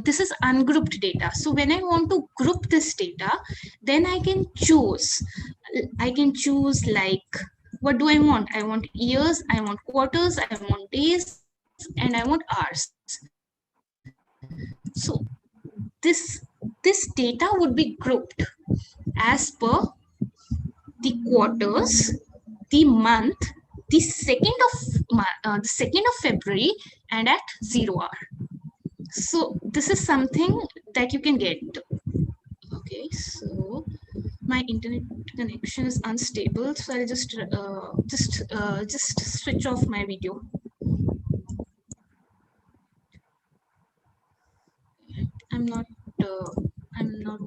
this is ungrouped data. So when I want to group this data, then I can choose. Like, what do I want? I want years, I want quarters, I want days, and I want hours. So this data would be grouped as per the quarters, the month, the 2nd of February, and at 0 hour. So this is something that you can get. Okay, so my internet connection is unstable, so I'll just switch off my video. I'm not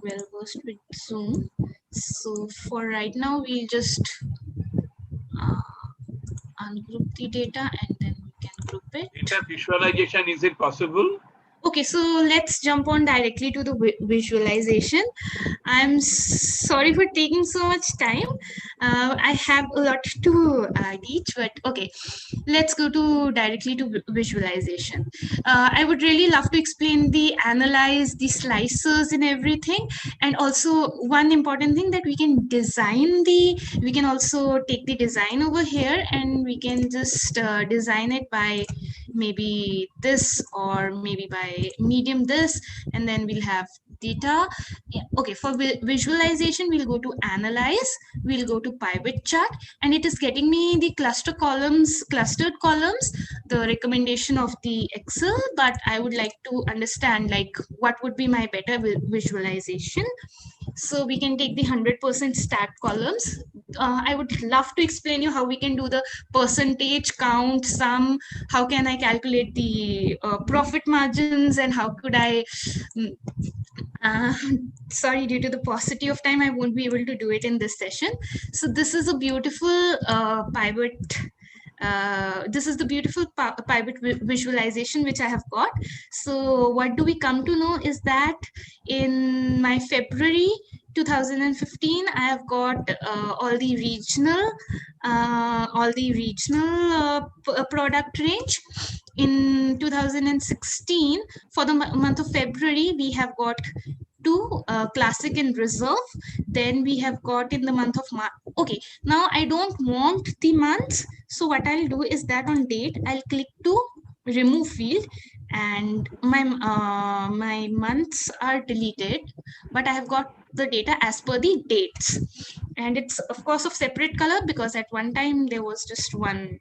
well versed with Zoom, so for right now we'll just ungroup the data and then we can group it. Data visualization, is it possible? Okay, so let's jump on directly to the visualization. I'm sorry for taking so much time. I have a lot to teach, but okay, let's go directly to visualization. I would really love to explain the analyze, the slicers and everything. And also one important thing, that we can also take the design over here and we can just design it by maybe this or maybe by medium this, and then we'll have data. Yeah, okay, for visualization, we'll go to analyze, we'll go to pivot chart, and it is getting me the clustered columns, the recommendation of the Excel, but I would like to understand like what would be my better visualization. So we can take the 100% stacked columns. I would love to explain you how we can do the percentage count, sum, how can I calculate the profit margins, and how could I, uh, sorry, due to the paucity of time, I won't be able to do it in this session. So this is a beautiful pivot. This is the beautiful pivot visualization which I have got. So what do we come to know is that in my February 2015, I have got all the regional product range. In 2016, for the month of February, we have got two classic and reserve. Then we have got in the month of March. Okay, now I don't want the months, so what I'll do is that on date I'll click to remove field, and my months are deleted, but I have got the data as per the dates, and it's of course of separate color because at one time there was just one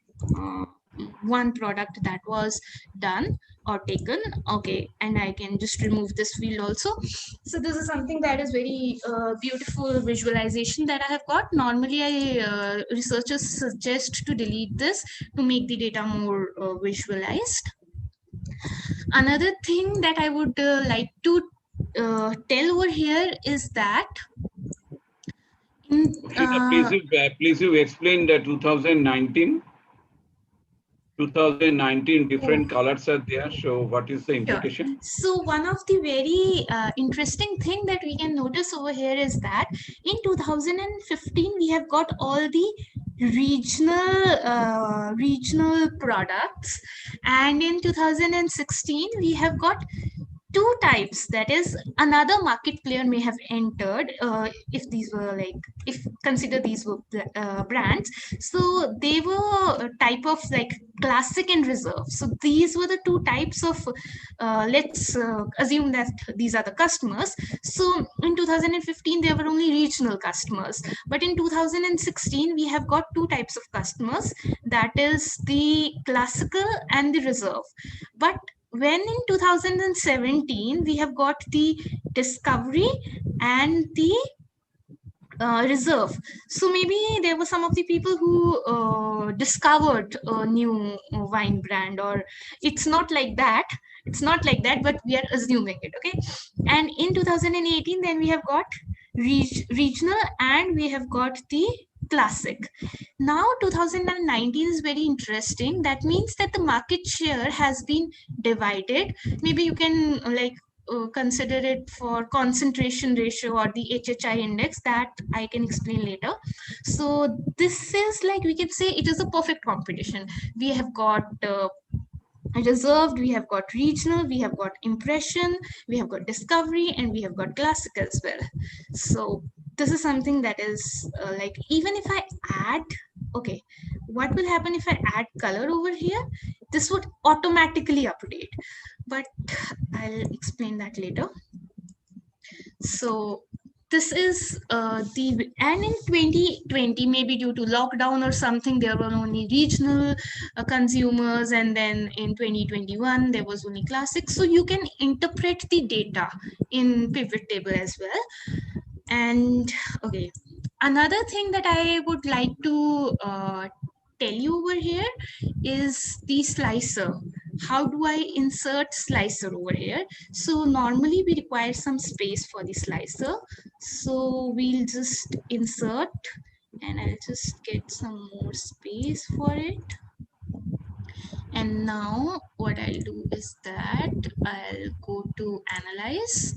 product that was done or taken. Okay, and I can just remove this field also. So this is something that is very beautiful visualization that I have got. Normally researchers suggest to delete this to make the data more visualized. Another thing that I would like to tell over here is that please you explain the 2019 different colors are there. So what is the implication? Sure. So one of the very interesting thing that we can notice over here is that in 2015 we have got all the regional products, and in 2016 we have got two types, that is another market player may have entered if these were like, if consider these were brands, so they were a type of like classic and reserve. So these were the two types of let's assume that these are the customers. So in 2015 there were only regional customers, but in 2016 we have got two types of customers, that is the classical and the reserve. But when in 2017 we have got the discovery and the reserve. So maybe there were some of the people who discovered a new wine brand, or it's not like that, but we are assuming it. Okay, and in 2018 then we have got regional and we have got the classic. Now 2019 is very interesting. That means that the market share has been divided. Maybe you can consider it for concentration ratio or the HHI index, that I can explain later. So this is like, we can say it is a perfect competition. We have got reserved, we have got regional, we have got impression, we have got discovery, and we have got classic as well. So this is something that is like, even if I add, okay, what will happen if I add color over here? This would automatically update, but I'll explain that later. So this is and in 2020, maybe due to lockdown or something, there were only regional consumers, and then in 2021 there was only classic. So you can interpret the data in pivot table as well. And okay, another thing that I would like to tell you over here is the slicer. How do I insert slicer over here? So normally we require some space for the slicer. So we'll just insert, and I'll just get some more space for it. And now what I'll do is that I'll go to analyze,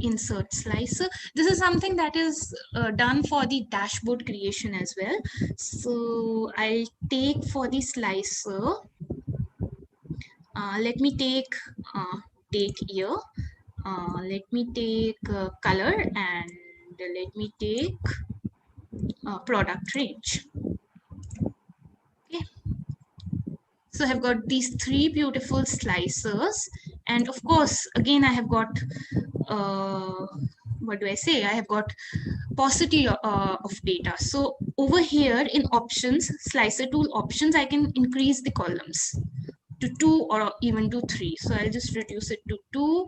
insert slicer. This is something that is done for the dashboard creation as well. So I'll take for the slicer, let me take date year, let me take color, and let me take product range. Okay, so I have got these three beautiful slicers, and of course again I have got what do I say? I have got paucity of data. So over here in options, slicer tool options, I can increase the columns to 2 or even to 3. So I'll just reduce it to 2.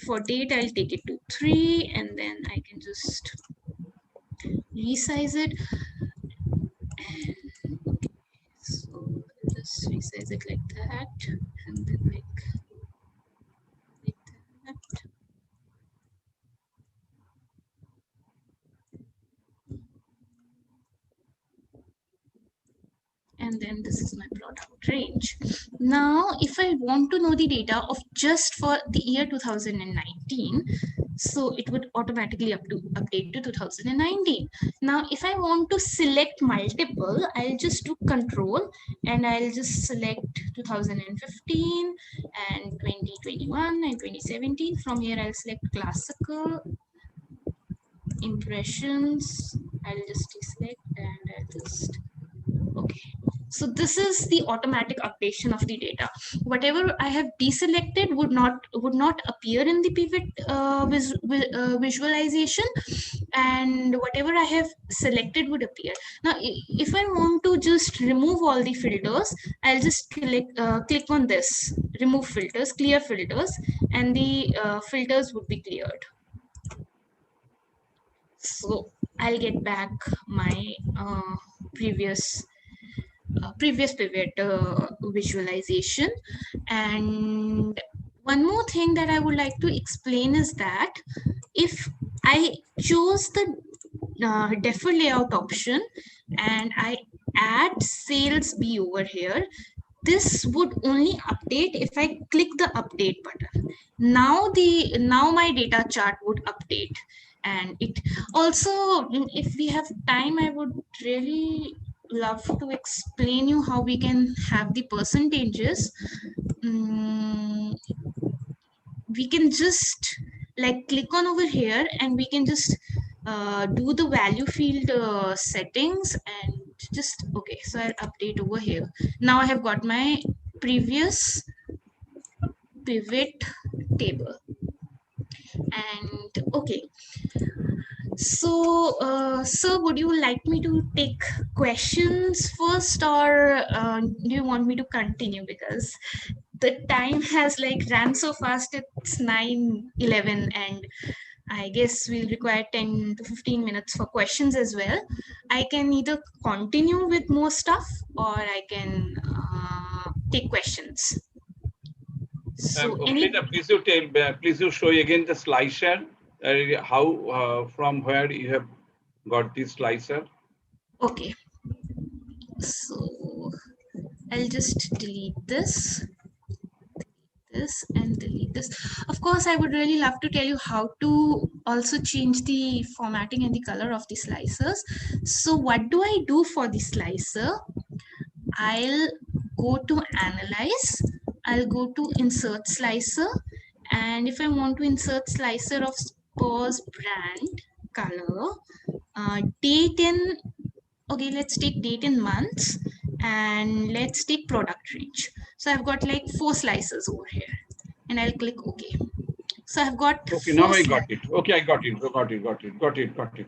For date, I'll take it to 3, and then I can just resize it. So I'll just resize it like that, and then like that. And then this is my product range. Now, if I want to know the data of just for the year 2019, so it would automatically update to 2019. Now, if I want to select multiple, I'll just do control and I'll just select 2015 and 2021 and 2017. From here, I'll select classical, impressions. I'll just deselect and I'll just, okay. So this is the automatic updation of the data. Whatever I have deselected would not appear in the pivot visualization, and whatever I have selected would appear. Now, if I want to just remove all the filters, I'll just click on this, remove filters, clear filters, and the filters would be cleared. So I'll get back my previous pivot visualization. And one more thing that I would like to explain is that if I choose the defer layout option and I add sales B over here, this would only update if I click the update button. Now my data chart would update. And it also, if we have time, I would really love to explain you how we can have the percentages. We can just like click on over here and we can just do the value field settings and just, okay, so I'll update over here. Now I have got my previous pivot table. And okay, so sir, would you like me to take questions first, or do you want me to continue, because the time has like ran so fast? It's 9:11 and I guess we'll require 10 to 15 minutes for questions as well. I can either continue with more stuff or I can take questions. So please you show again the slicer, how from where you have got this slicer. Okay, so I'll just delete this and delete this. Of course, I would really love to tell you how to also change the formatting and the color of the slicers. So what do I do for the slicer? I'll go to analyze, I'll go to insert slicer, and if I want to insert slicer of Spurs brand color, date in, okay, let's take date in months, and let's take product range. So I've got like 4 slices over here, and I'll click OK. So I've got, okay, now I got it. Okay, I got it.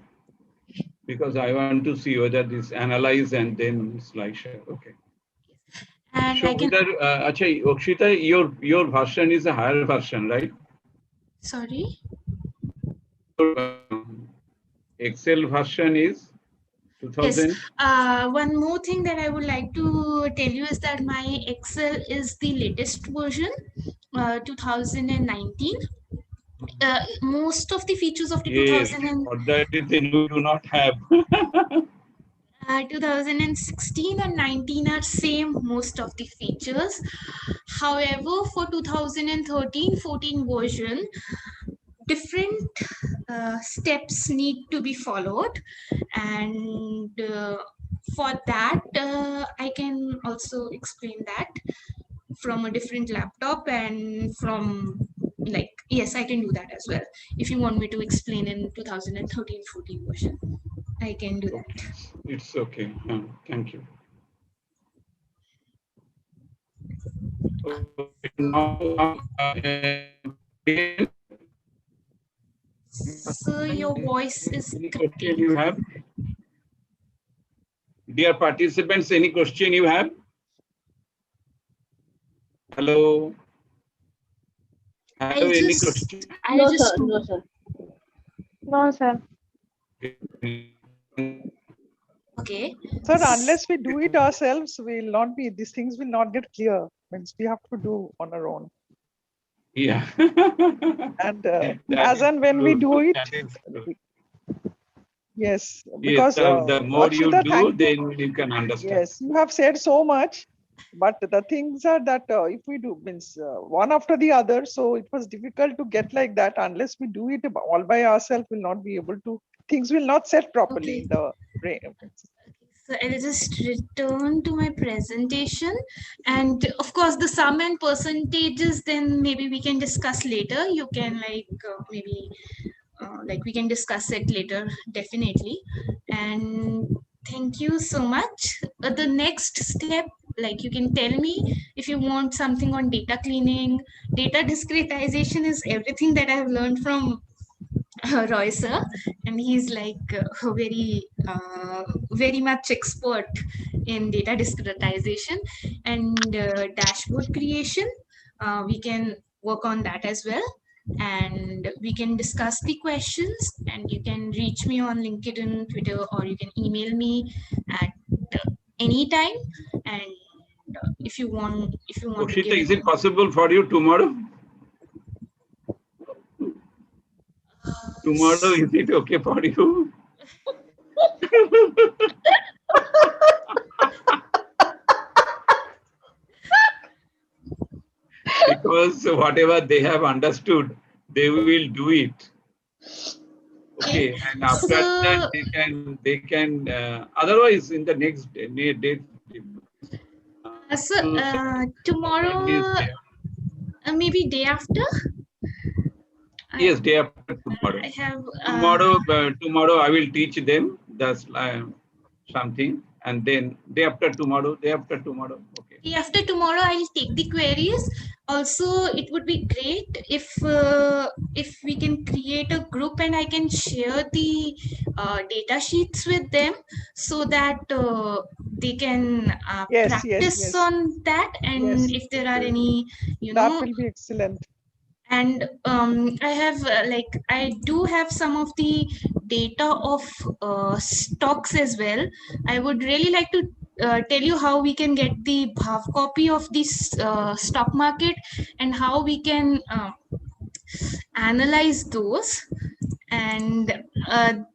Because I want to see whether this analyze and then slicer. Okay. And so I can, Akshita, your version is a higher version, right? Sorry? Excel version is 2000. Yes. One more thing that I would like to tell you is that my Excel is the latest version, 2019. Most of the features of the Yes, for that then you do not have. 2016 and 19 are same, most of the features. However, for 2013-14 version, different steps need to be followed, and for that I can also explain that from a different laptop, and from like, yes, I can do that as well. If you want me to explain in 2013-14 version, I can do that. It's okay. Thank you. Now, So your voice is Any cracking. question you have? Dear participants, any question you have? Hello? Have any question? No, sir. No, sir. No, sir. Okay. Sir, unless we do it ourselves, we'll not be, these things will not get clear. Means we have to do on our own. Yeah. And That as is and when we true. do it, That is true. yes, Yes, because the more you Akshita, do, thank you. then you can understand. Yes, you have said so much, but the things are that if we do means one after the other, so it was difficult to get like that. Unless we do it all by ourselves, we'll not be able to, things will not set properly in the brain. So I'll just return to my presentation, and of course the sum and percentages then maybe we can discuss later. You can maybe like we can discuss it later, definitely. And thank you so much. The next step, like you can tell me if you want something on data cleaning. Data discretization is everything that I've learned from Roy sir, and he's like very much expert in data discretization and dashboard creation. We can work on that as well, and we can discuss the questions, and you can reach me on LinkedIn, Twitter, or you can email me at any time. And if you want to Okshita, give is it possible for you tomorrow? Tomorrow, is it okay for you? Because whatever they have understood, they will do it. Okay, and after that they can. Otherwise, in the next day, tomorrow, maybe day after. Yes, day after tomorrow. I have Tomorrow I will teach them that's something, and then day after tomorrow. Okay. Day after tomorrow, I'll take the queries. Also, it would be great if we can create a group and I can share the data sheets with them so that they can practice on that. And if there are any, that will be excellent. And I do have some of the data of stocks as well. I would really like to tell you how we can get the bhav copy of this stock market and how we can analyze those. And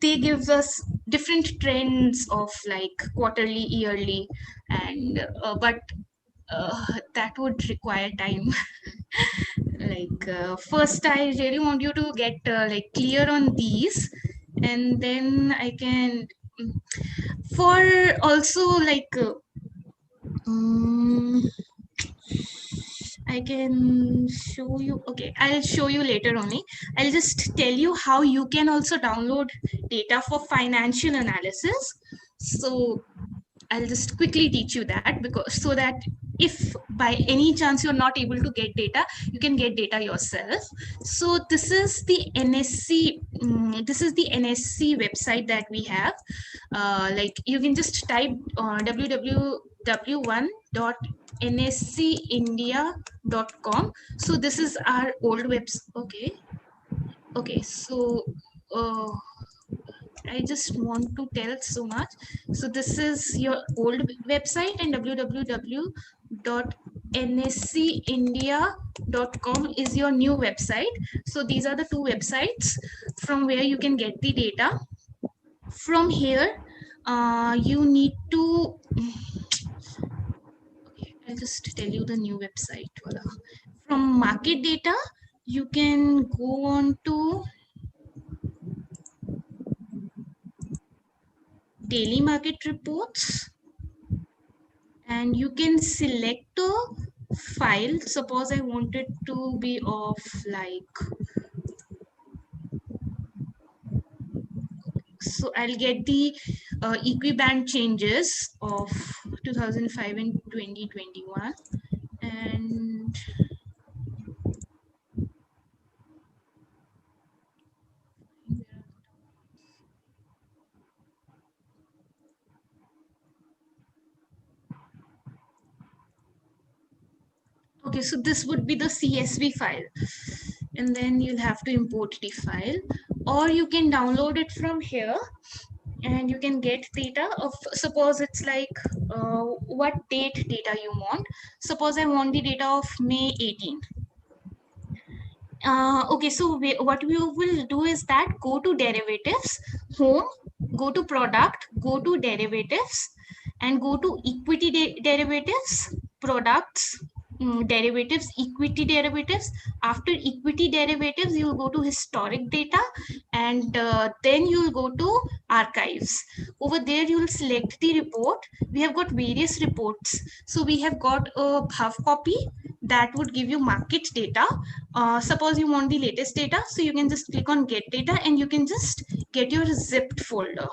they gives us different trends of like quarterly, yearly, and but that would require time. First I really want you to get clear on these, and then I can for also I can show you. Okay, I'll show you later only. I'll just tell you how you can also download data for financial analysis. So I'll just quickly teach you that, because so that if by any chance you're not able to get data, you can get data yourself. So this is the NSC. This is the NSC website that we have. You can just type www.nscindia.com. So this is our old website. Okay. So. I just want to tell so much. So this is your old website, and www.nscindia.com is your new website. So these are the two websites from where you can get the data. From here, you need to. Okay, I'll just tell you the new website. From market data, you can go on to daily market reports, and you can select a file. Suppose I want it to be of so I'll get the equiband changes of 2005 and 2021, and Okay, so this would be the CSV file, and then you'll have to import the file, or you can download it from here and you can get data of, suppose it's like what date data you want. Suppose I want the data of May 18. Okay, so what we will do is that go to derivatives, home, go to product, go to derivatives, and go to equity derivatives, products, derivatives, equity derivatives. After equity derivatives, you'll go to historic data, and then you'll go to archives. Over there, you'll select the report. We have got various reports. So we have got a half copy that would give you market data. Suppose you want the latest data, so you can just click on get data and you can just get your zipped folder.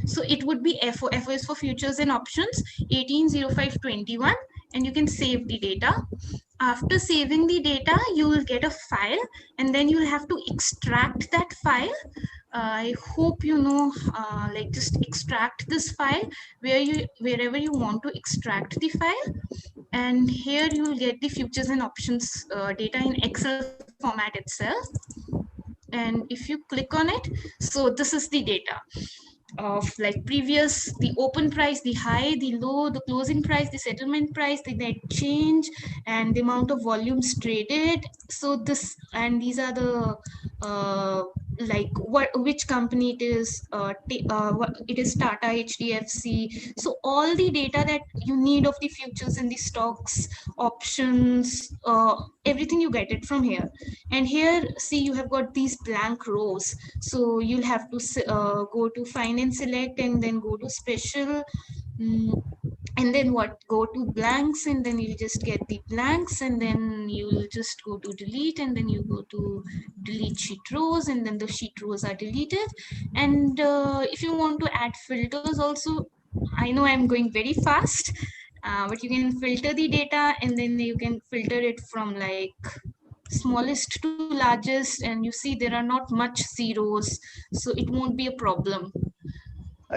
So it would be FO. FO is for futures and options 180521, and you can save the data. After saving the data, you will get a file, and then you'll have to extract that file. I hope you know, like just extract this file wherever you want to extract the file. And here you will get the futures and options data in Excel format itself. And if you click on it, so this is the data of like previous, the open price, the high, the low, the closing price, the settlement price, the net change, and the amount of volumes traded. So this, and these are the like which company it is. It is Tata, HDFC. So all the data that you need of the futures and the stocks, options, everything you get it from here. And here, see, you have got these blank rows. So you'll have to go to find and select, and then go to special, and then go to blanks, and then you just get the blanks, and then you'll just go to delete, and then you go to delete sheet rows, and then the sheet rows are deleted. And if you want to add filters also, I know I'm going very fast, but you can filter the data, and then you can filter it from like smallest to largest, and you see there are not much zeros, so it won't be a problem.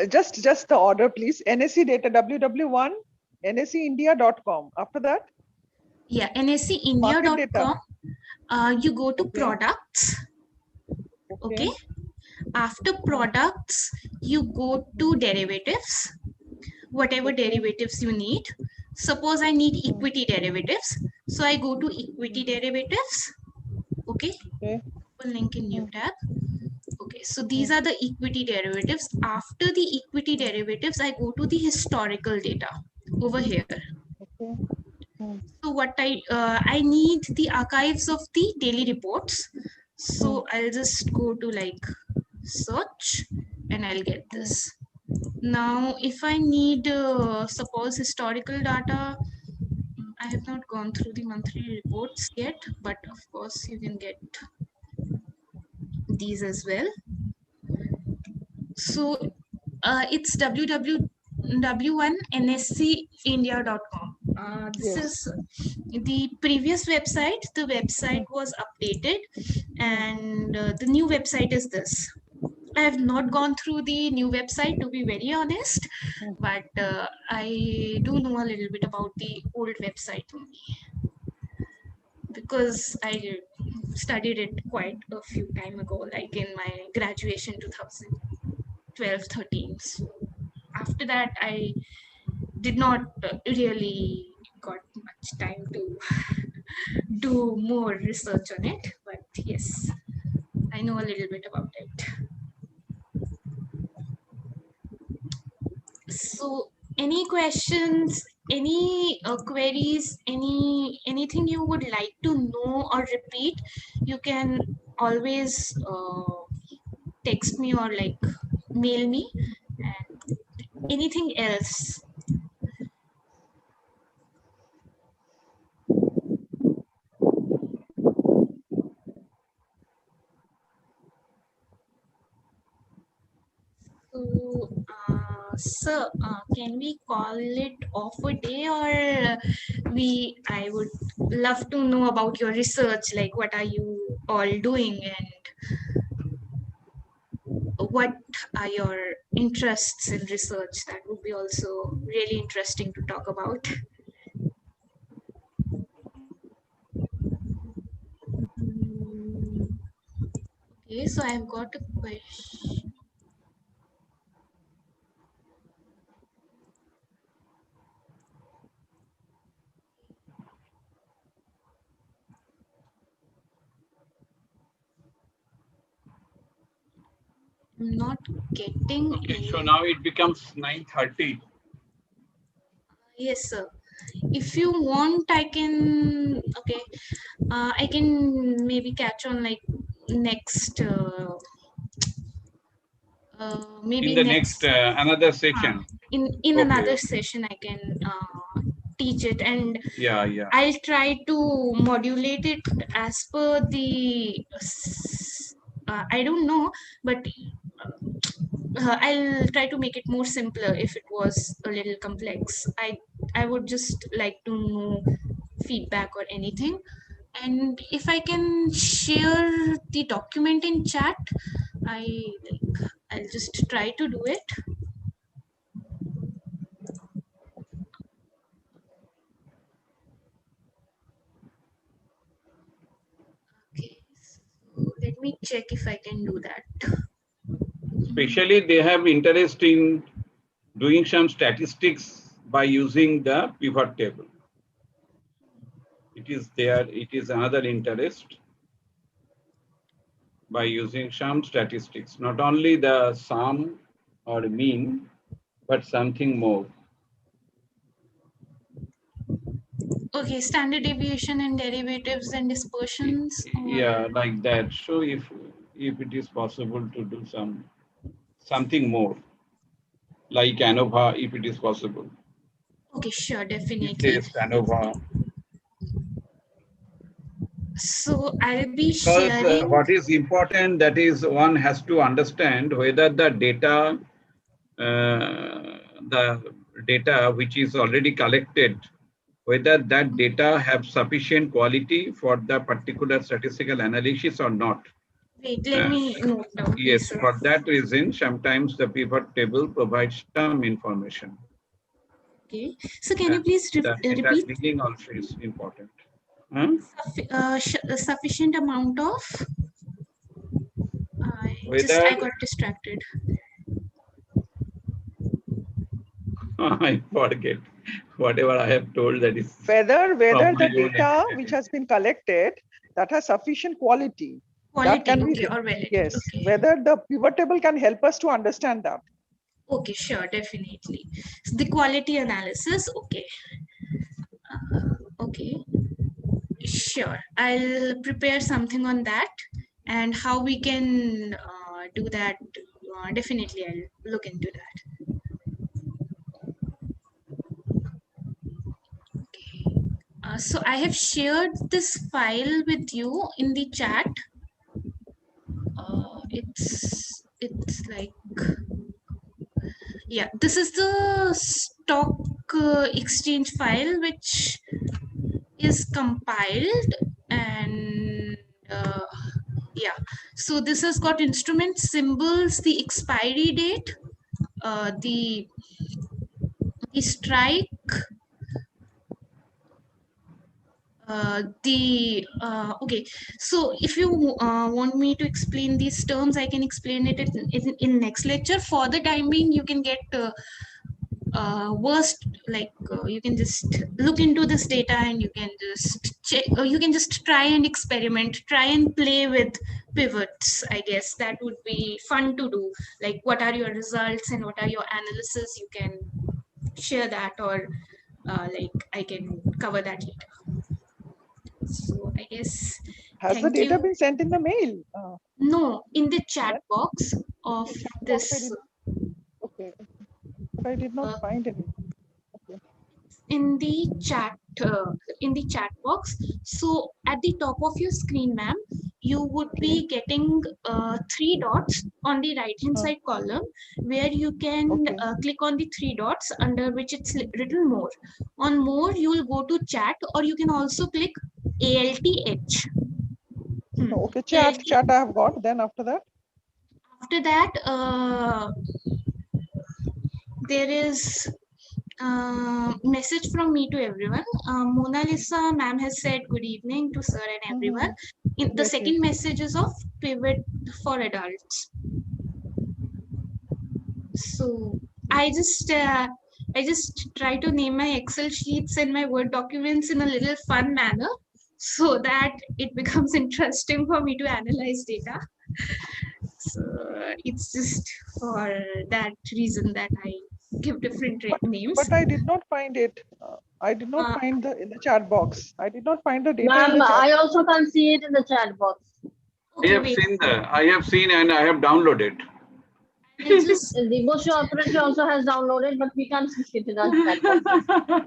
Just the order, please. NSE data www1 nseindia.com. After that? Yeah, nseindia.com. You go to products. Okay. After products, you go to derivatives, whatever derivatives you need. Suppose I need equity derivatives, so I go to equity derivatives. Okay. Link in new tab. Okay, so these are the equity derivatives. After the equity derivatives, I go to the historical data over here. So what I need the archives of the daily reports. So I'll just go to like search, and I'll get this. Now, if I need suppose historical data, I have not gone through the monthly reports yet, but of course you can get these as well. So it's www.1nscindia.com. This is the previous website. The website was updated, and the new website is this. I have not gone through the new website, to be very honest, but I do know a little bit about the old website only, because I studied it quite a few time ago, like in my graduation 2012-13. So after that, I did not really got much time to do more research on it, but yes, I know a little bit about it. So any questions, any queries, anything you would like to know or repeat, you can always text me or like mail me. And anything else? So, can we call it off a day, or I would love to know about your research, like what are you all doing and what are your interests in research? That would be also really interesting to talk about. Okay, so I've got a question. I'm not getting Okay, any. so now it becomes 9:30. Yes, sir. If you want, I can. Okay, I can maybe catch on like next. In Maybe the next next. another session. In Okay, another okay. session, I can teach it, and Yeah, yeah. I'll try to modulate it as per the. I don't know, but I'll try to make it more simpler if it was a little complex. I would just like to know feedback or anything. And if I can share the document in chat, I'll just try to do it. Okay, so let me check if I can do that. Especially they have interest in doing some statistics by using the pivot table. It is there, it is another interest by using some statistics, not only the sum or mean, but something more. Okay, standard deviation and derivatives and dispersions. Yeah, like that. So if it is possible to do something more, like ANOVA, if it is possible. Okay, sure, definitely. Test ANOVA. So I'll be Because sharing. what is important, that is one has to understand whether the data which is already collected, whether that data have sufficient quality for the particular statistical analysis or not. Wait, let me note down. Yes, Sir. for that reason, sometimes the pivot table provides some information. Okay, so can you please The data repeat? cleaning also is important. Sufficient amount of. Whether I got distracted. I forget whatever I have told, that is Whether from my the own data which experience. has been collected that has sufficient quality. Quality, that can okay, be, or validity. yes, Okay. whether the pivot table can help us to understand that. Okay, sure, definitely. So the quality analysis, okay. Okay, sure. I'll prepare something on that, and how we can do that. Definitely, I'll look into that. Okay. So I have shared this file with you in the chat. It's like, yeah, this is the stock exchange file which is compiled, and yeah, so this has got instrument symbols, the expiry date, the strike, okay, so if you want me to explain these terms, I can explain it in next lecture. For the time being, you can get you can just look into this data, and you can just check, or you can just try and experiment, try and play with pivots. I guess that would be fun to do, like what are your results and what are your analysis. You can share that, or like I can cover that later. So I guess, has the data been sent in the mail? No, in the chat box of this. Okay, but I did not find any. Okay. In the chat box. So at the top of your screen, ma'am, you would be getting 3 dots on the right hand side column, where you can click on the 3 dots, under which it's written more. On more, you will go to chat, or you can also click ALTH. Okay, chat I have got. Then after that, there is message from me to everyone. Mona Lisa ma'am has said good evening to sir and everyone. The second message is of pivot for adults. So I just try to name my Excel sheets and my Word documents in a little fun manner so that it becomes interesting for me to analyze data. So it's just for that reason that I give different names. But I did not find it. I did not find in the chat box. I did not find the data. Ma'am, I also can't see it in the chat box. Okay, I have seen and I have downloaded. The Bosho operator also has downloaded, but we can't see it in our chat box.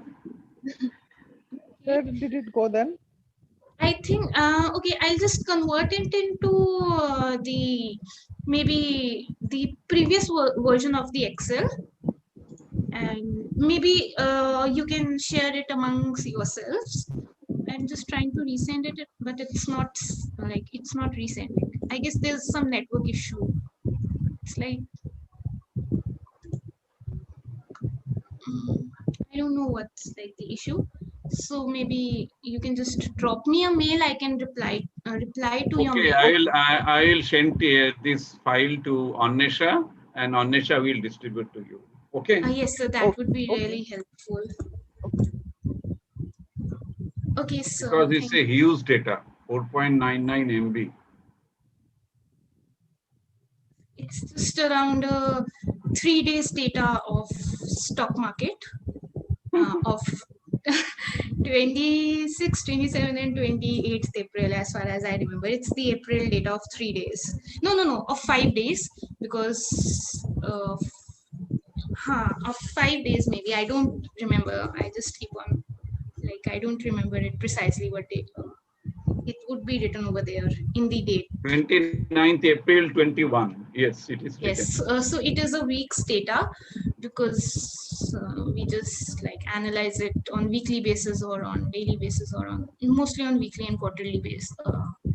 Where did it go then? I think okay, I'll just convert it into maybe the previous version of the Excel, and maybe you can share it amongst yourselves. I'm just trying to resend it, but it's not resending. I guess there's some network issue. It's like I don't know what's like the issue. So maybe you can just drop me a mail. I can reply to your mail. I'll send this file to Annesha, and Annesha will distribute to you. Okay. Yes, so that would be really helpful. Okay, so because it's a huge data, 4.99 MB. It's just around 3 days data of stock market of 26, 27, and 28th April, as far as I remember. It's the April data of 3 days. No, of 5 days, because of 5 days maybe. I don't remember. I just keep on, I don't remember it precisely what date. It would be written over there in the date. 29th April 21. Yes, it is written. Yes, so it is a week's data, because we just analyze it on weekly basis or on daily basis or on mostly on weekly and quarterly basis.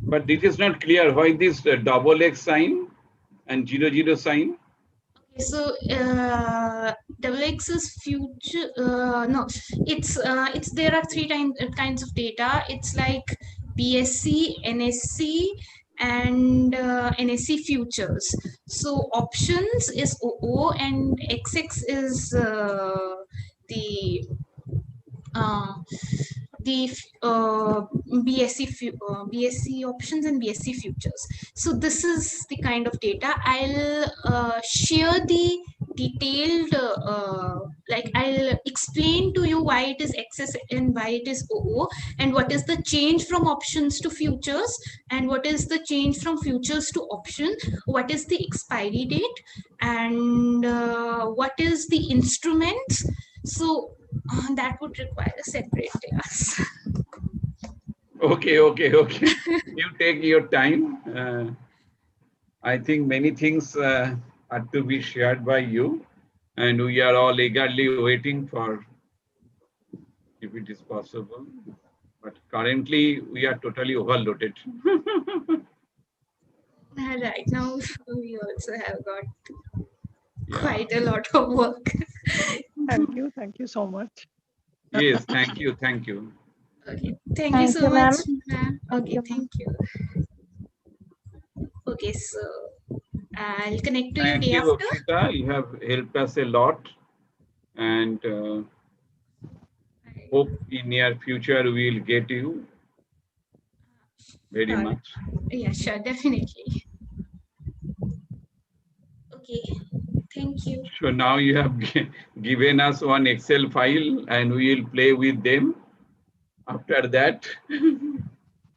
But it is not clear why this double X sign and 00 sign. Okay, so double X is future. No, it's there are 3 kinds of data. It's like BSC, NSC, and NSC futures. So options is OO and XX is the BSC options and BSC futures. So this is the kind of data. I'll share the detailed, I'll explain to you why it is XS and why it is OO, and what is the change from options to futures, and what is the change from futures to option, what is the expiry date, and what is the instruments. So that would require a separate class. Okay. You take your time. I think many things are to be shared by you, and we are all eagerly waiting for if it is possible. But currently, we are totally overloaded. Right now, we also have got quite a lot of work. Thank you so much. Yes, thank you. Okay, thank you so much, ma'am. Okay, thank you. Okay, so I'll connect to you day after. Akshita, you have helped us a lot, and hope in near future we will get you very much. Yeah, sure, definitely. Okay, thank you. So now you have given us one Excel file, and we will play with them. After that,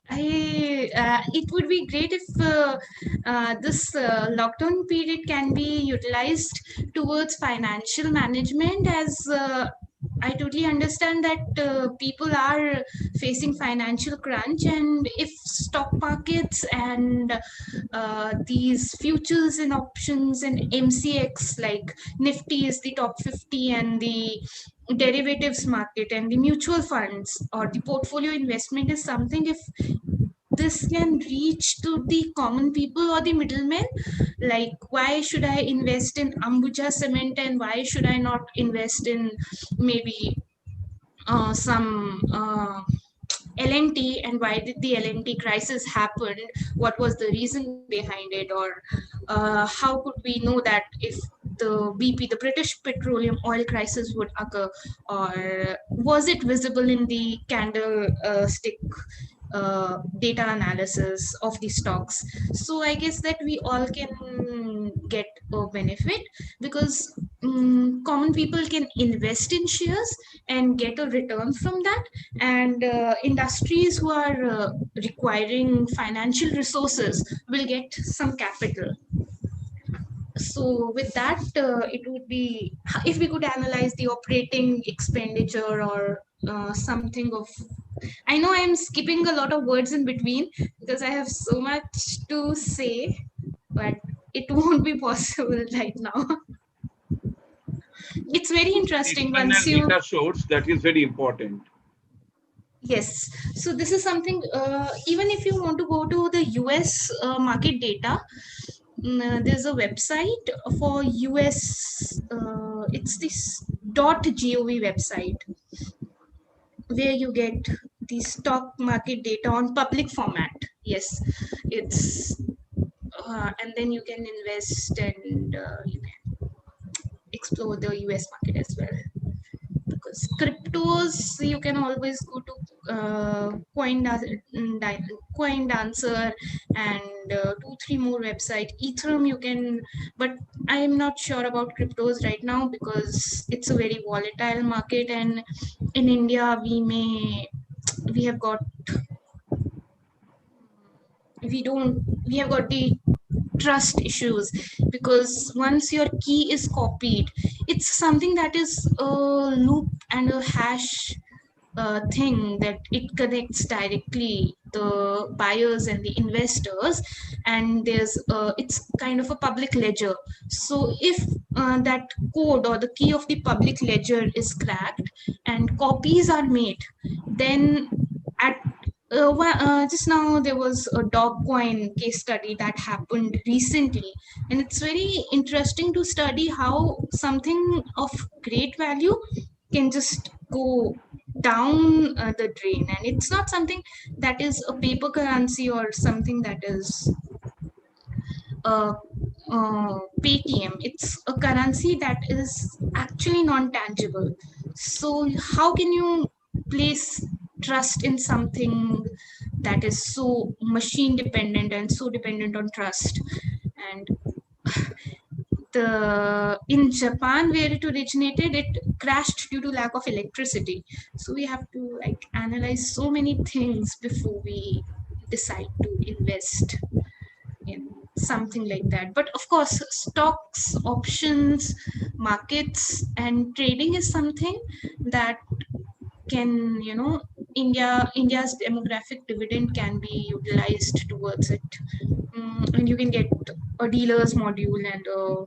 it would be great if this lockdown period can be utilized towards financial management, as I totally understand that people are facing financial crunch, and if stock markets and these futures and options and MCX like Nifty is the top 50, and the derivatives market and the mutual funds or the portfolio investment is something, if this can reach to the common people or the middlemen, like why should I invest in Ambuja cement and why should I not invest in maybe some LNT and why did the LNT crisis happen? What was the reason behind it? Or how could we know that if the BP, the British petroleum oil crisis would occur? Or was it visible in the candlestick data analysis of the stocks? So I guess that we all can get a benefit, because common people can invest in shares and get a return from that, and industries who are requiring financial resources will get some capital. So with that, it would be, if we could analyze the operating expenditure or something of, I know I'm skipping a lot of words in between because I have so much to say, but it won't be possible right now. It's very interesting once you... Data source, that is very important. Yes. So this is something, even if you want to go to the US market data, there's a website for US, it's this .gov website, where you get the stock market data on public format. Yes, it's, and then you can invest and you can explore the US market as well. Because cryptos, you can always go to Coin Dancer and 2-3 more website. Ethereum you can, but I am not sure about cryptos right now because it's a very volatile market, and in India we have got the trust issues, because once your key is copied, it's something that is a loop and a hash thing that it connects directly the buyers and the investors, and it's kind of a public ledger. So if that code or the key of the public ledger is cracked and copies are made, then at just now there was a Dogcoin case study that happened recently, and it's very interesting to study how something of great value can just go down the drain. And it's not something that is a paper currency or something that is a Paytm. It's a currency that is actually non-tangible. So how can you place trust in something that is so machine dependent and so dependent on trust? And in Japan, where it originated, it crashed due to lack of electricity. So we have to like analyze so many things before we decide to invest in something like that. But of course, stocks, options, markets, and trading is something that can, India's demographic dividend can be utilized towards it. And you can get a dealer's module and a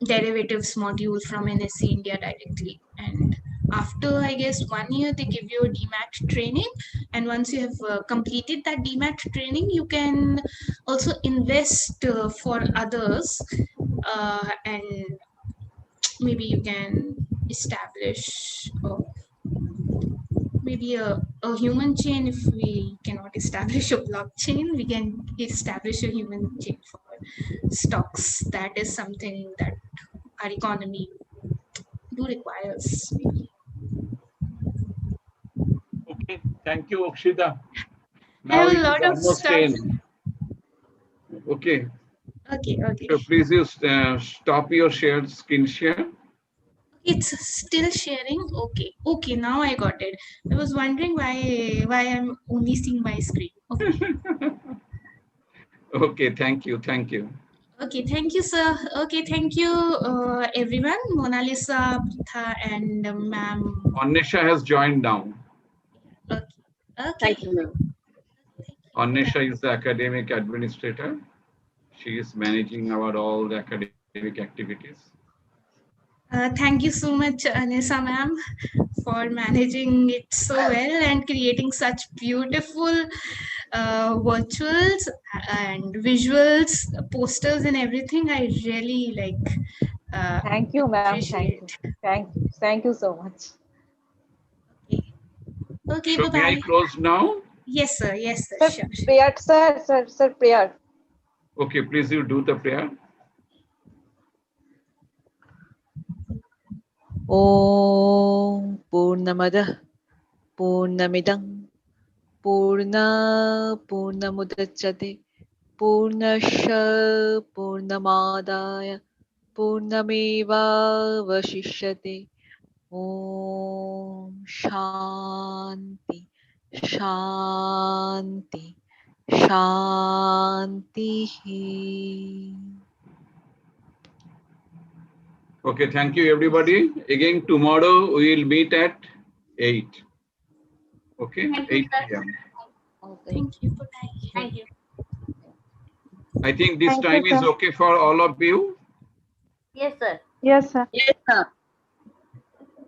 derivatives module from NSE India directly. And after, I guess, 1 year, they give you a DMAT training. And once you have completed that DMAT training, you can also invest for others. And maybe you can establish maybe a human chain. If we cannot establish a blockchain, we can establish a human chain for stocks. That is something that our economy do requires. Okay, thank you, Akshita. I have a it is lot of almost stuff. 10. Okay. Okay. So please you stop your screen share. It's still sharing. Okay. Now I got it. I was wondering why I'm only seeing my screen. Okay. Okay. Thank you. Okay, thank you, sir. Okay, thank you, everyone. Mona Lisa, Pritha, and ma'am. Annesha has joined now. Okay. Thank you, ma'am. Annesha is the academic administrator. She is managing all the academic activities. Thank you so much, Anessa ma'am, for managing it so well and creating such beautiful virtuals and visuals, posters, and everything. I really like. Thank you, ma'am. Appreciate. Thank you so much. Okay. Okay, So may I bye-bye. close now? Yes, sir. Yes, sir. Sir, Sure. prayer, sir, prayer. Okay, please you do the prayer. Om Purnamadah Purnamidam Purna Purnamudachyate Purnasya Purnamadaya Purnameva Vashishyate. Om Shanti Shanti Shanti. Okay, thank you everybody. Again, tomorrow we will meet at 8. Okay, Thank you, 8 sir. p.m. Okay. Thank you. Bye-bye. Thank you. I think this Thank you, time is sir. okay for all of you. Yes, sir. Yes, sir. Yes, sir.